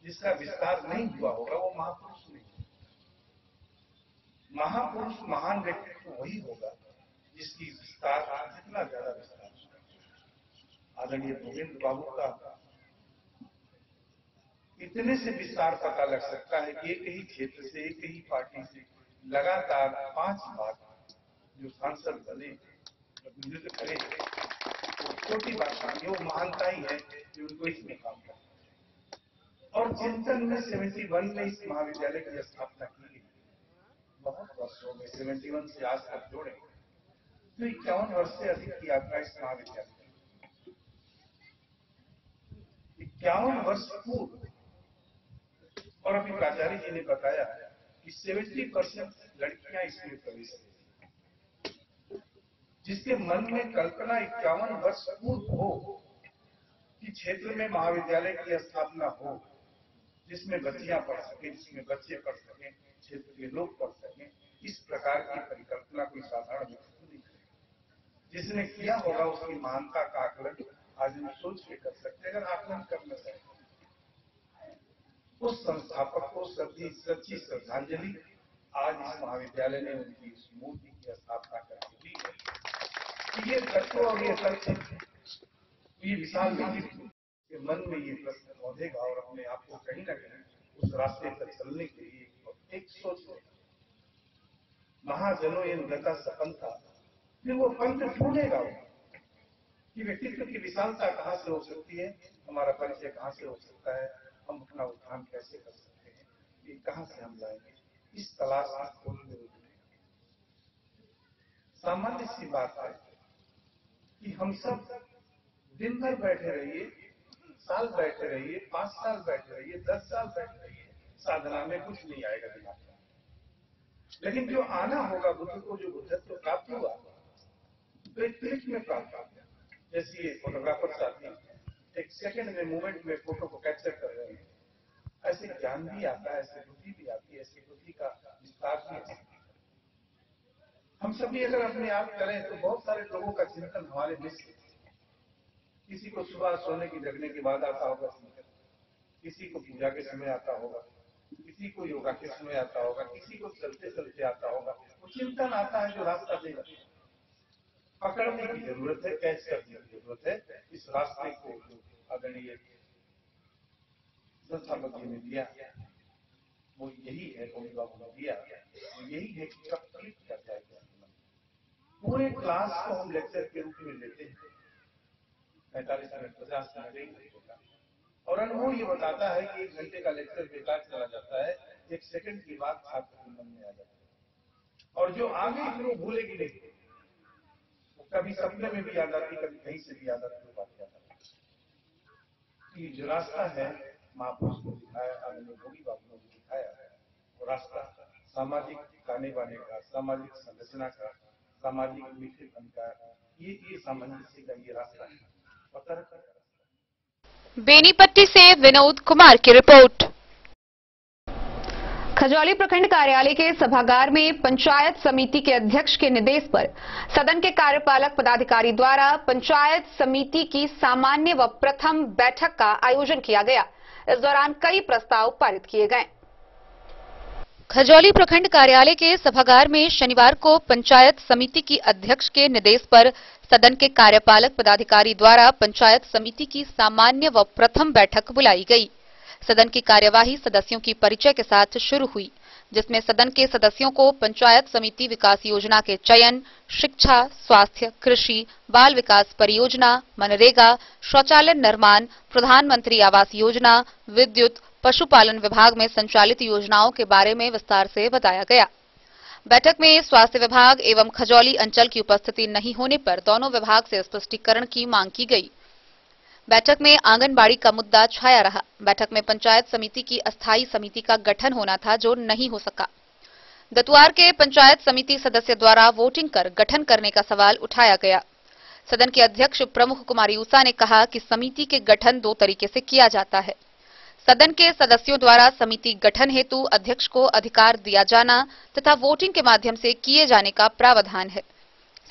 जिसका विस्तार नहीं हुआ होगा, वो महापुरुष नहीं। महापुरुष महान व्यक्तित्व वही होगा जिसकी विस्तार जितना ज्यादा विस्तार आदरणीय गोविंद बाबू का इतने से विस्तार पता लग सकता है कि एक ही क्षेत्र से एक ही पार्टी से लगातार 5 बार जो सांसद बने विरोध करे तो छोटी बात नहीं, वो महानता ही है कि उनको इसमें काम करना। और चिंतन में 71 में इस महाविद्यालय की स्थापना की गई। बहुत वर्ष हो गए, 71 से आज तक जोड़े तो 51 वर्ष से अधिक की यात्रा इस महाविद्यालय 51 वर्ष पूर्व। और अभी प्राचार्य जी ने बताया कि 70% लड़कियां इसमें प्रवेश करें, जिसके मन में कल्पना 51 वर्ष पूर्व हो कि क्षेत्र में महाविद्यालय की स्थापना हो, जिसमें बच्चियां पढ़ सके, जिसमें बच्चे पढ़ सके, क्षेत्र के लोग पढ़ सके, इस प्रकार की परिकल्पना कोई साधारण व्यक्ति नहीं करे। जिसने किया होगा उसकी महानता का आकलन आज हम सोच के कर सकते हैं। अगर आकलन करना चाहिए उस संस्थापक को सच्ची श्रद्धांजलि आज इस महाविद्यालय ने उनकी इस मूर्ति की स्थापना करके दी है। ये तत्व और ये तथ्य ये विशाल व्यक्तित्व के मन में ये प्रश्न पौधेगा और अपने आप को कहीं ना कहीं उस रास्ते पर चलने के लिए एक सोच है। महाजनों इन गता सपनता, फिर वो पंथ ढूंढेगा कि व्यक्तित्व की विशालता कहाँ से हो सकती है, हमारा परिचय कहाँ से हो सकता है, हम अपना उत्थान कैसे कर सकते हैं, ये कहाँ से हम लाएंगे, इस तलाश में खोलने सामान्य सी बात है कि हम सब दिन भर बैठे रहिए, साल बैठे रहिए, 5 साल बैठे रहिए, 10 साल बैठे रहिए, साधना में कुछ नहीं आएगा दिमाग में। लेकिन जो आना होगा बुद्ध को, जो बुद्धत्व प्राप्त हुआ तो एक क्लिक में प्राप्त हो गया। जैसे ये फोटोग्राफर साथी एक सेकंड में मूवमेंट में फोटो को कैप्चर कर रहे हैं, ऐसे ज्ञान भी आता है, ऐसे बुद्धि भी आती है, ऐसी बुद्धि का विस्तार भी आता है। हम सभी अगर अपने आप करें तो बहुत सारे लोगों का चिंतन हमारे मिस, किसी को सुबह सोने की जगने के बाद आता होगा चिंतन, किसी को पूजा के समय आता होगा, किसी को योगा के समय आता होगा, किसी को चलते चलते आता होगा। वो चिंतन आता है जो रास्ता देगा, पकड़ने की जरूरत है, कैच करने की जरूरत है। इस रास्ते को आदरणीय संस्थापक जी ने दिया वो यही है, गोविंद बाबू ने दिया वो यही है कि कब क्लिक कर जाएगा। पूरे क्लास को हम लेक्चर के रूप में लेते हैं, 45 मिनट 50 मिनट होगा, और अनुभव ये बताता है कि 1 घंटे का लेक्चर बेकार चला जाता है, 1 सेकंड की बात छात्र के मन में आ जाती है। और जो आगे फिर वो भूलेगी नहीं, कभी सपने में भी याद आती, कभी कहीं से भी याद आती, वो बात याद आती। ये जो रास्ता है महापुरुष को दिखाया, आदरणीय गोविंद बाबू ने दिखाया, वो रास्ता सामाजिक ताने बाने का, सामाजिक संरचना का, सामाजिक मीठेपन का, ये सामंजस्य का ये रास्ता है। बेनीपट्टी से विनोद कुमार की रिपोर्ट। खजौली प्रखंड कार्यालय के सभागार में पंचायत समिति के अध्यक्ष के निर्देश पर सदन के कार्यपालक पदाधिकारी द्वारा पंचायत समिति की सामान्य व प्रथम बैठक का आयोजन किया गया। इस दौरान कई प्रस्ताव पारित किए गए। खजौली प्रखंड कार्यालय के सभागार में शनिवार को पंचायत समिति की अध्यक्ष के निर्देश पर सदन के कार्यपालक पदाधिकारी द्वारा पंचायत समिति की सामान्य व प्रथम बैठक बुलाई गई। सदन की कार्यवाही सदस्यों की परिचय के साथ शुरू हुई, जिसमें सदन के सदस्यों को पंचायत समिति विकास योजना के चयन, शिक्षा, स्वास्थ्य, कृषि, बाल विकास परियोजना, मनरेगा, शौचालय निर्माण, प्रधानमंत्री आवास योजना, विद्युत, पशुपालन विभाग में संचालित योजनाओं के बारे में विस्तार से बताया गया। बैठक में स्वास्थ्य विभाग एवं खजौली अंचल की उपस्थिति नहीं होने पर दोनों विभाग से स्पष्टीकरण की मांग की गई। बैठक में आंगनबाड़ी का मुद्दा छाया रहा। बैठक में पंचायत समिति की अस्थायी समिति का गठन होना था, जो नहीं हो सका। गतवार के पंचायत समिति सदस्य द्वारा वोटिंग कर गठन करने का सवाल उठाया गया। सदन के अध्यक्ष प्रमुख कुमारी उषा ने कहा कि समिति के गठन 2 तरीके से किया जाता है। सदन के सदस्यों द्वारा समिति गठन हेतु अध्यक्ष को अधिकार दिया जाना तथा वोटिंग के माध्यम से किए जाने का प्रावधान है।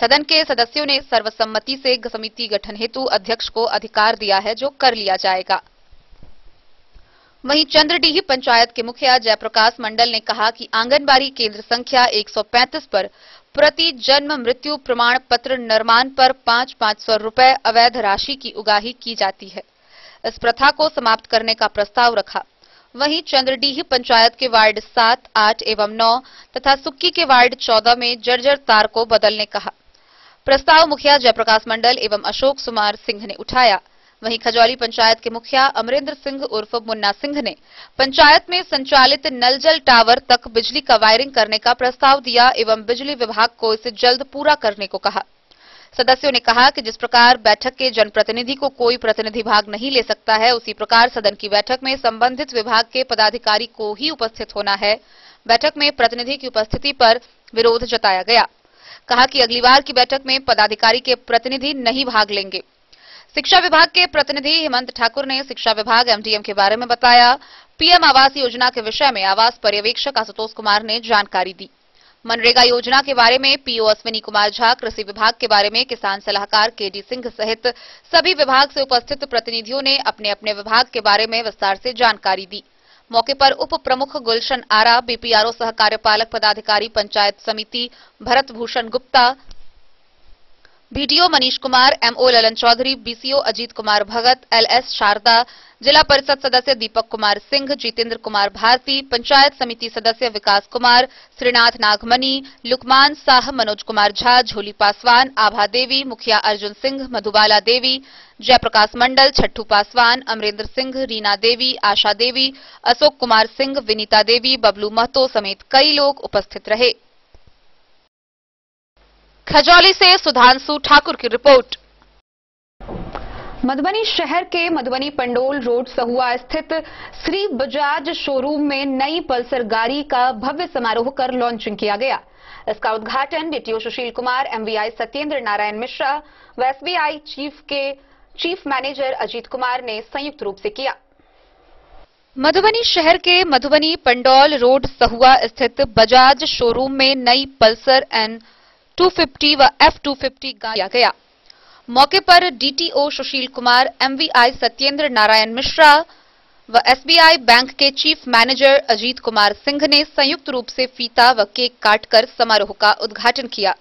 सदन के सदस्यों ने सर्वसम्मति से समिति गठन हेतु अध्यक्ष को अधिकार दिया है, जो कर लिया जाएगा। वहीं चंद्रडीह पंचायत के मुखिया जयप्रकाश मंडल ने कहा कि आंगनबाड़ी केंद्र संख्या 135 पर प्रति जन्म मृत्यु प्रमाण पत्र निर्माण पर 500 रुपए अवैध राशि की उगाही की जाती है। इस प्रथा को समाप्त करने का प्रस्ताव रखा। वहीं चंद्रडीह पंचायत के वार्ड 7, 8 एवं 9 तथा सुक्की के वार्ड 14 में जर्जर तार को बदलने कहा। प्रस्ताव मुखिया जयप्रकाश मंडल एवं अशोक कुमार सिंह ने उठाया। वहीं खजौली पंचायत के मुखिया अमरेंद्र सिंह उर्फ मुन्ना सिंह ने पंचायत में संचालित नल जल टावर तक बिजली का वायरिंग करने का प्रस्ताव दिया एवं बिजली विभाग को इसे जल्द पूरा करने को कहा। सदस्यों ने कहा कि जिस प्रकार बैठक के जनप्रतिनिधि को कोई प्रतिनिधि भाग नहीं ले सकता है, उसी प्रकार सदन की बैठक में संबंधित विभाग के पदाधिकारी को ही उपस्थित होना है। बैठक में प्रतिनिधि की उपस्थिति पर विरोध जताया गया। कहा कि अगली बार की बैठक में पदाधिकारी के प्रतिनिधि नहीं भाग लेंगे। शिक्षा विभाग के प्रतिनिधि हेमंत ठाकुर ने शिक्षा विभाग एमडीएम के बारे में बताया। पीएम आवास योजना के विषय में आवास पर्यवेक्षक आशुतोष कुमार ने जानकारी दी। मनरेगा योजना के बारे में पीओ अश्विनी कुमार झा, कृषि विभाग के बारे में किसान सलाहकार केडी सिंह सहित सभी विभाग से उपस्थित प्रतिनिधियों ने अपने अपने विभाग के बारे में विस्तार से जानकारी दी। मौके पर उप प्रमुख गुलशन आरा, बीपीआरओ सह कार्यपालक पदाधिकारी पंचायत समिति Bharat Bhushan Gupta, BDO Manish Kumar, MO Lalan Chaudhary, BCO Ajit Kumar Bhagat, LS Sharda, जिला परिषद सदस्य दीपक कुमार सिंह, जितेंद्र कुमार भारती, पंचायत समिति सदस्य विकास कुमार, श्रीनाथ नागमणि, लुकमान शाह, मनोज कुमार झा, झोली पासवान, आभा देवी, मुखिया अर्जुन सिंह, मधुबाला देवी, जयप्रकाश मंडल, छट्टू पासवान, अमरेंद्र सिंह, रीना देवी, आशा देवी, अशोक कुमार सिंह, विनीता देवी, बबलू महतो समेत कई लोग उपस्थित रहे। खजौली से सुधांशु ठाकुर की रिपोर्ट। मधुबनी शहर के मधुबनी पंडोल रोड सहुआ स्थित श्री बजाज शोरूम में नई पल्सर गाड़ी का भव्य समारोह कर लॉन्चिंग किया गया। इसका उद्घाटन डीटीओ सुशील कुमार, एमवीआई सत्येंद्र नारायण मिश्रा व SBI chief manager Ajit Kumar ने संयुक्त रूप से किया। मधुबनी शहर के मधुबनी पंडौल रोड सहुआ स्थित बजाज शोरूम में नई पल्सर N250 व F250 गाड़ी किया गया। मौके पर डीटीओ सुशील कुमार, एमवीआई सत्येंद्र नारायण मिश्रा व एसबीआई बैंक के चीफ मैनेजर अजीत कुमार सिंह ने संयुक्त रूप से फीता व केक काटकर समारोह का उद्घाटन किया।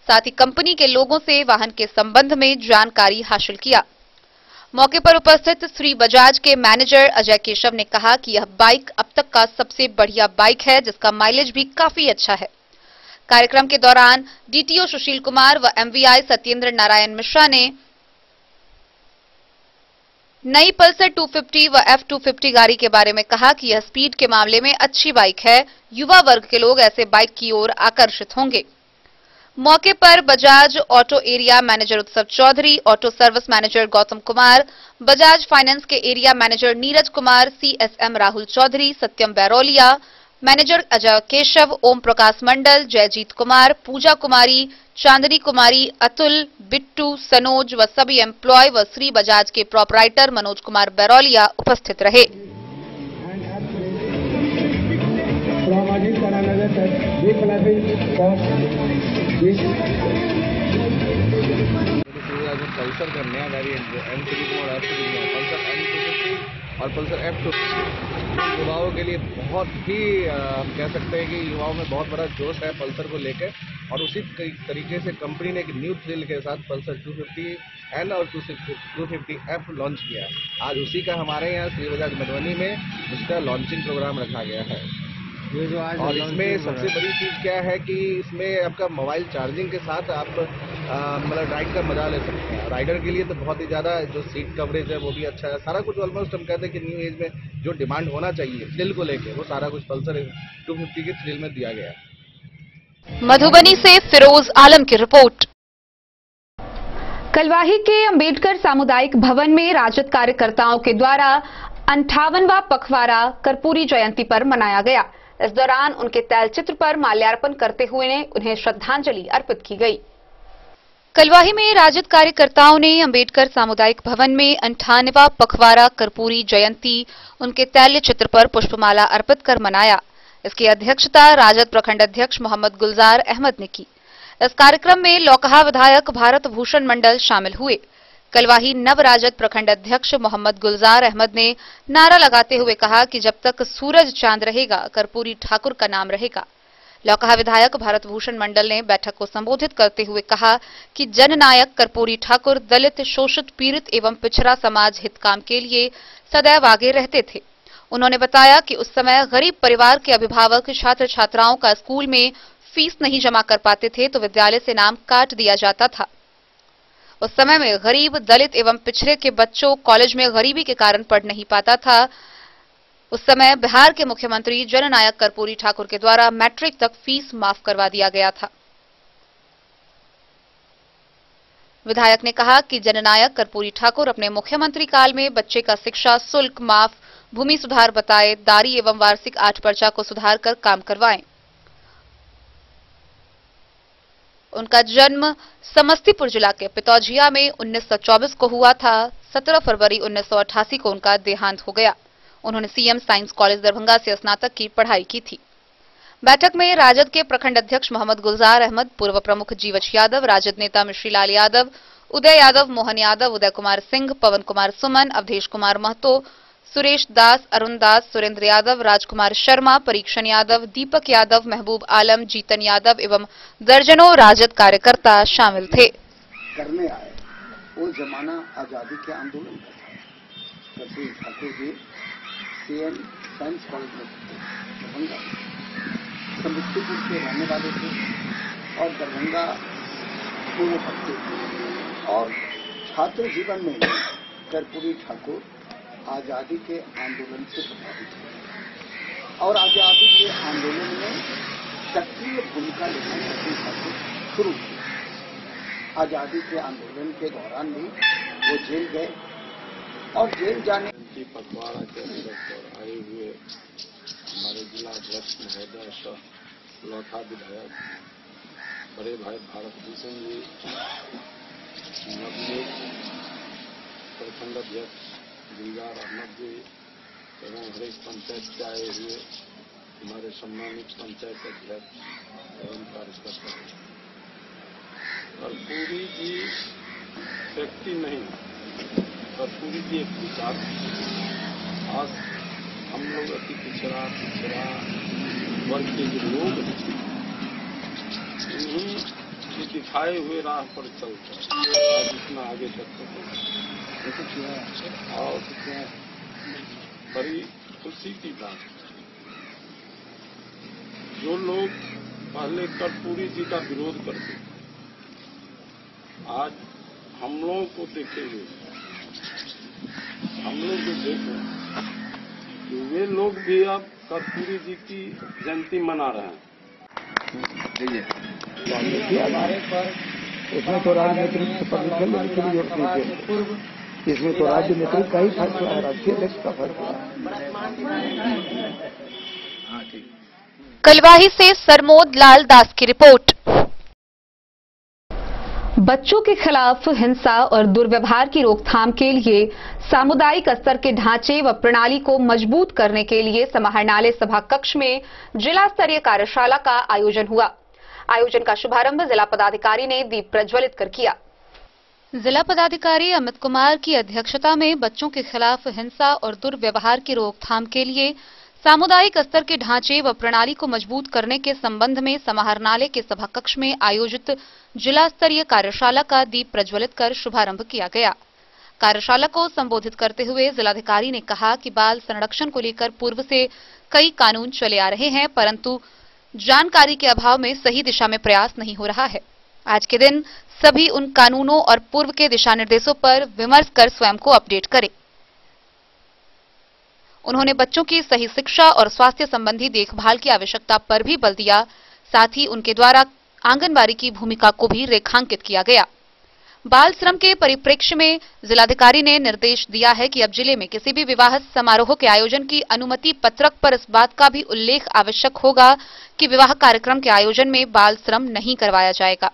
साथ ही कंपनी के लोगों से वाहन के संबंध में जानकारी हासिल किया। मौके पर उपस्थित श्री बजाज के मैनेजर अजय केशव ने कहा कि यह बाइक अब तक का सबसे बढ़िया बाइक है, जिसका माइलेज भी काफी अच्छा है। कार्यक्रम के दौरान डीटीओ सुशील कुमार व एमवीआई सत्येंद्र नारायण मिश्रा ने नई पल्सर 250 व F250 गाड़ी के बारे में कहा कि यह स्पीड के मामले में अच्छी बाइक है। युवा वर्ग के लोग ऐसे बाइक की ओर आकर्षित होंगे। मौके पर Bajaj auto area manager Utsav Chaudhary, auto service manager Gautam Kumar, Bajaj finance के area manager Neeraj Kumar, CSM Rahul Chaudhary, Satyam Bairoliya, manager Ajay Keshav, Om Prakash Mandal, Jayjeet Kumar, Puja Kumari, Chandni Kumari, Atul, Bittu, Sanoj व सभी एम्प्लॉय व श्री बजाज के प्रोपराइटर मनोज कुमार बैरोलिया उपस्थित रहे। पल्सर का नया वेरिएंट एम सीरीज और एफ सीरीज में पल्सर N250 और पल्सर F250 युवाओं के लिए बहुत ही कह सकते हैं कि युवाओं में बहुत बड़ा जोश है पल्सर को लेकर, और उसी तरीके से कंपनी ने एक न्यू थ्रिल के साथ पल्सर 250N और 250F लॉन्च किया। आज उसी का हमारे यहाँ श्री बजाज मधुबनी में उसका लॉन्चिंग प्रोग्राम रखा गया है। और इसमें सबसे बड़ी चीज़ क्या है कि इसमें आपका मोबाइल चार्जिंग के साथ आप मतलब राइड का मजा ले सकते हैं। राइडर के लिए तो बहुत ही ज़्यादा जो सीट कवरेज है वो भी अच्छा है। सारा कुछ ऑलमोस्ट हम कहते हैं कि न्यू एज में जो डिमांड होना चाहिए थ्रिल को लेके, वो सारा कुछ पल्सर 250 के थ्रिल में दिया गया। मधुबनी से फिरोज आलम की रिपोर्ट। कलवाही के अंबेडकर सामुदायिक भवन में राजद कार्यकर्ताओं के द्वारा 58वां पखवाड़ा कर्पूरी जयंती पर मनाया गया। इस दौरान उनके तैलचित्र पर माल्यार्पण करते हुए उन्हें श्रद्धांजलि अर्पित की गई। कलवाही में राजद कार्यकर्ताओं ने अंबेडकर सामुदायिक भवन में 58वां पखवाड़ा कर्पूरी जयंती उनके तैल्य चित्र पर पुष्पमाला अर्पित कर मनाया। इसकी अध्यक्षता राजद प्रखंड अध्यक्ष मोहम्मद गुलजार अहमद ने की। इस कार्यक्रम में लौकहा विधायक भारत भूषण मंडल शामिल हुए। कलवाही नव राजद प्रखंड अध्यक्ष मोहम्मद गुलजार अहमद ने नारा लगाते हुए कहा कि जब तक सूरज चांद रहेगा कर्पूरी ठाकुर का नाम रहेगा। लौकहा विधायक भारत भूषण मंडल ने बैठक को संबोधित करते हुए कहा कि जननायक कर्पूरी ठाकुर दलित, शोषित, पीड़ित एवं पिछड़ा समाज हित काम के लिए सदैव आगे रहते थे। उन्होंने बताया कि उस समय गरीब परिवार के अभिभावक छात्र छात्राओं का स्कूल में फीस नहीं जमा कर पाते थे तो विद्यालय से नाम काट दिया जाता था। उस समय में गरीब, दलित एवं पिछड़े के बच्चों कॉलेज में गरीबी के कारण पढ़ नहीं पाता था। उस समय बिहार के मुख्यमंत्री जननायक कर्पूरी ठाकुर के द्वारा मैट्रिक तक फीस माफ करवा दिया गया था। विधायक ने कहा कि जननायक कर्पूरी ठाकुर अपने मुख्यमंत्री काल में बच्चे का शिक्षा शुल्क माफ, भूमि सुधार बताए, दारी एवं वार्षिक 8 पर्चा को सुधार कर काम करवाएं। उनका जन्म समस्तीपुर जिला के पितौजिया में 1924 को हुआ था। 17 फरवरी 1988 को उनका देहांत हो गया। उन्होंने सीएम साइंस कॉलेज दरभंगा से स्नातक की पढ़ाई की थी। बैठक में राजद के प्रखंड अध्यक्ष मोहम्मद गुलजार अहमद, पूर्व प्रमुख जीवछ यादव, राजद नेता मिश्रीलाल यादव, उदय यादव, मोहन यादव, उदय कुमार सिंह, पवन कुमार सुमन, अवधेश कुमार महतो, सुरेश दास, अरुण दास, सुरेंद्र यादव, राजकुमार शर्मा, परीक्षण यादव, दीपक यादव, महबूब आलम, जीतन यादव एवं दर्जनों राजद कार्यकर्ता शामिल थे। करने आए वो जमाना आजादी के आंदोलन का था। Karpoori Thakur ji CM science college में दरभंगा समस्तीपुर के रहने वाले थे और दरभंगा पूर्व पढ़ते थे और छात्र जीवन में कर्पूरी ठाकुर आजादी के आंदोलन से प्रभावित हुए और आजादी के आंदोलन में सक्रिय भूमिका निभाना शुरू की। आजादी के आंदोलन के दौरान भी वो जेल गए और जेल जाने की पखवाड़ा के अंदर आए हुए हमारे जिला अध्यक्ष महोदय सह लौकहा विधायक बड़े भाई भारत भूषण जी, नवनीत प्रखंड अध्यक्ष गुलजार अहमद जी एवं हरेक पंचायत से आए हुए हमारे सम्मानित पंचायत अध्यक्ष एवं कार्यकर्ता। कर्पूरी जी व्यक्ति नहीं, कर्पूरी जी एक विचार। आज हम लोग अति पिछड़ा वर्ग के जो लोग हैं इन्हीं के दिखाए हुए राह पर चलकर आज इतना आगे तक और बड़ी खुशी की बात। जो लोग पहले कर्पूरी जी का विरोध करते आज हम लोगों को देखे हुए हम लोग जो देखें तो वे लोग भी अब कर्पूरी जी की जयंती मना रहे हैं। हमारे पर इसमें तो राजनीतिक पूर्व इसमें तो राज्य नेतृत्व का ही फैसला है, राष्ट्रीय अध्यक्ष का फैसला है। कलवाही से सरमोद लाल दास की रिपोर्ट। बच्चों के खिलाफ हिंसा और दुर्व्यवहार की रोकथाम के लिए सामुदायिक स्तर के ढांचे व प्रणाली को मजबूत करने के लिए समाहरणालय सभा कक्ष में जिला स्तरीय कार्यशाला का आयोजन हुआ। आयोजन का शुभारंभ जिला पदाधिकारी ने दीप प्रज्वलित कर किया। जिला पदाधिकारी अमित कुमार की अध्यक्षता में बच्चों के खिलाफ हिंसा और दुर्व्यवहार की रोकथाम के लिए सामुदायिक स्तर के ढांचे व प्रणाली को मजबूत करने के संबंध में समाहरणालय के सभा कक्ष में आयोजित जिला स्तरीय कार्यशाला का दीप प्रज्वलित कर शुभारंभ किया गया। कार्यशाला को संबोधित करते हुए जिलाधिकारी ने कहा कि बाल संरक्षण को लेकर पूर्व से कई कानून चले आ रहे हैं, परंतु जानकारी के अभाव में सही दिशा में प्रयास नहीं हो रहा है। आज के दिन सभी उन कानूनों और पूर्व के दिशा निर्देशों पर विमर्श कर स्वयं को अपडेट करें। उन्होंने बच्चों की सही शिक्षा और स्वास्थ्य संबंधी देखभाल की आवश्यकता पर भी बल दिया। साथ ही उनके द्वारा आंगनबाड़ी की भूमिका को भी रेखांकित किया गया। बाल श्रम के परिप्रेक्ष्य में जिलाधिकारी ने निर्देश दिया है कि अब जिले में किसी भी विवाह समारोह के आयोजन की अनुमति पत्रक पर इस बात का भी उल्लेख आवश्यक होगा कि विवाह कार्यक्रम के आयोजन में बाल श्रम नहीं करवाया जाएगा।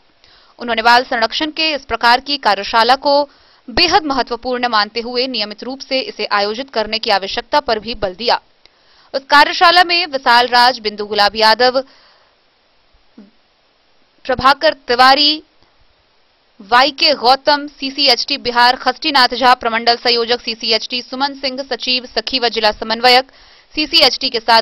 उन्होंने बाल संरक्षण के इस प्रकार की कार्यशाला को बेहद महत्वपूर्ण मानते हुए नियमित रूप से इसे आयोजित करने की आवश्यकता पर भी बल दिया। उस कार्यशाला में विशाल राज, बिंदु गुलाब यादव, प्रभाकर तिवारी, वाईके गौतम, सीसीएचटी बिहार खष्टीनाथ झा, प्रमंडल संयोजक सीसीएचटी सुमन सिंह, सचिव सखी व जिला समन्वयक सीसीएचटी के साथ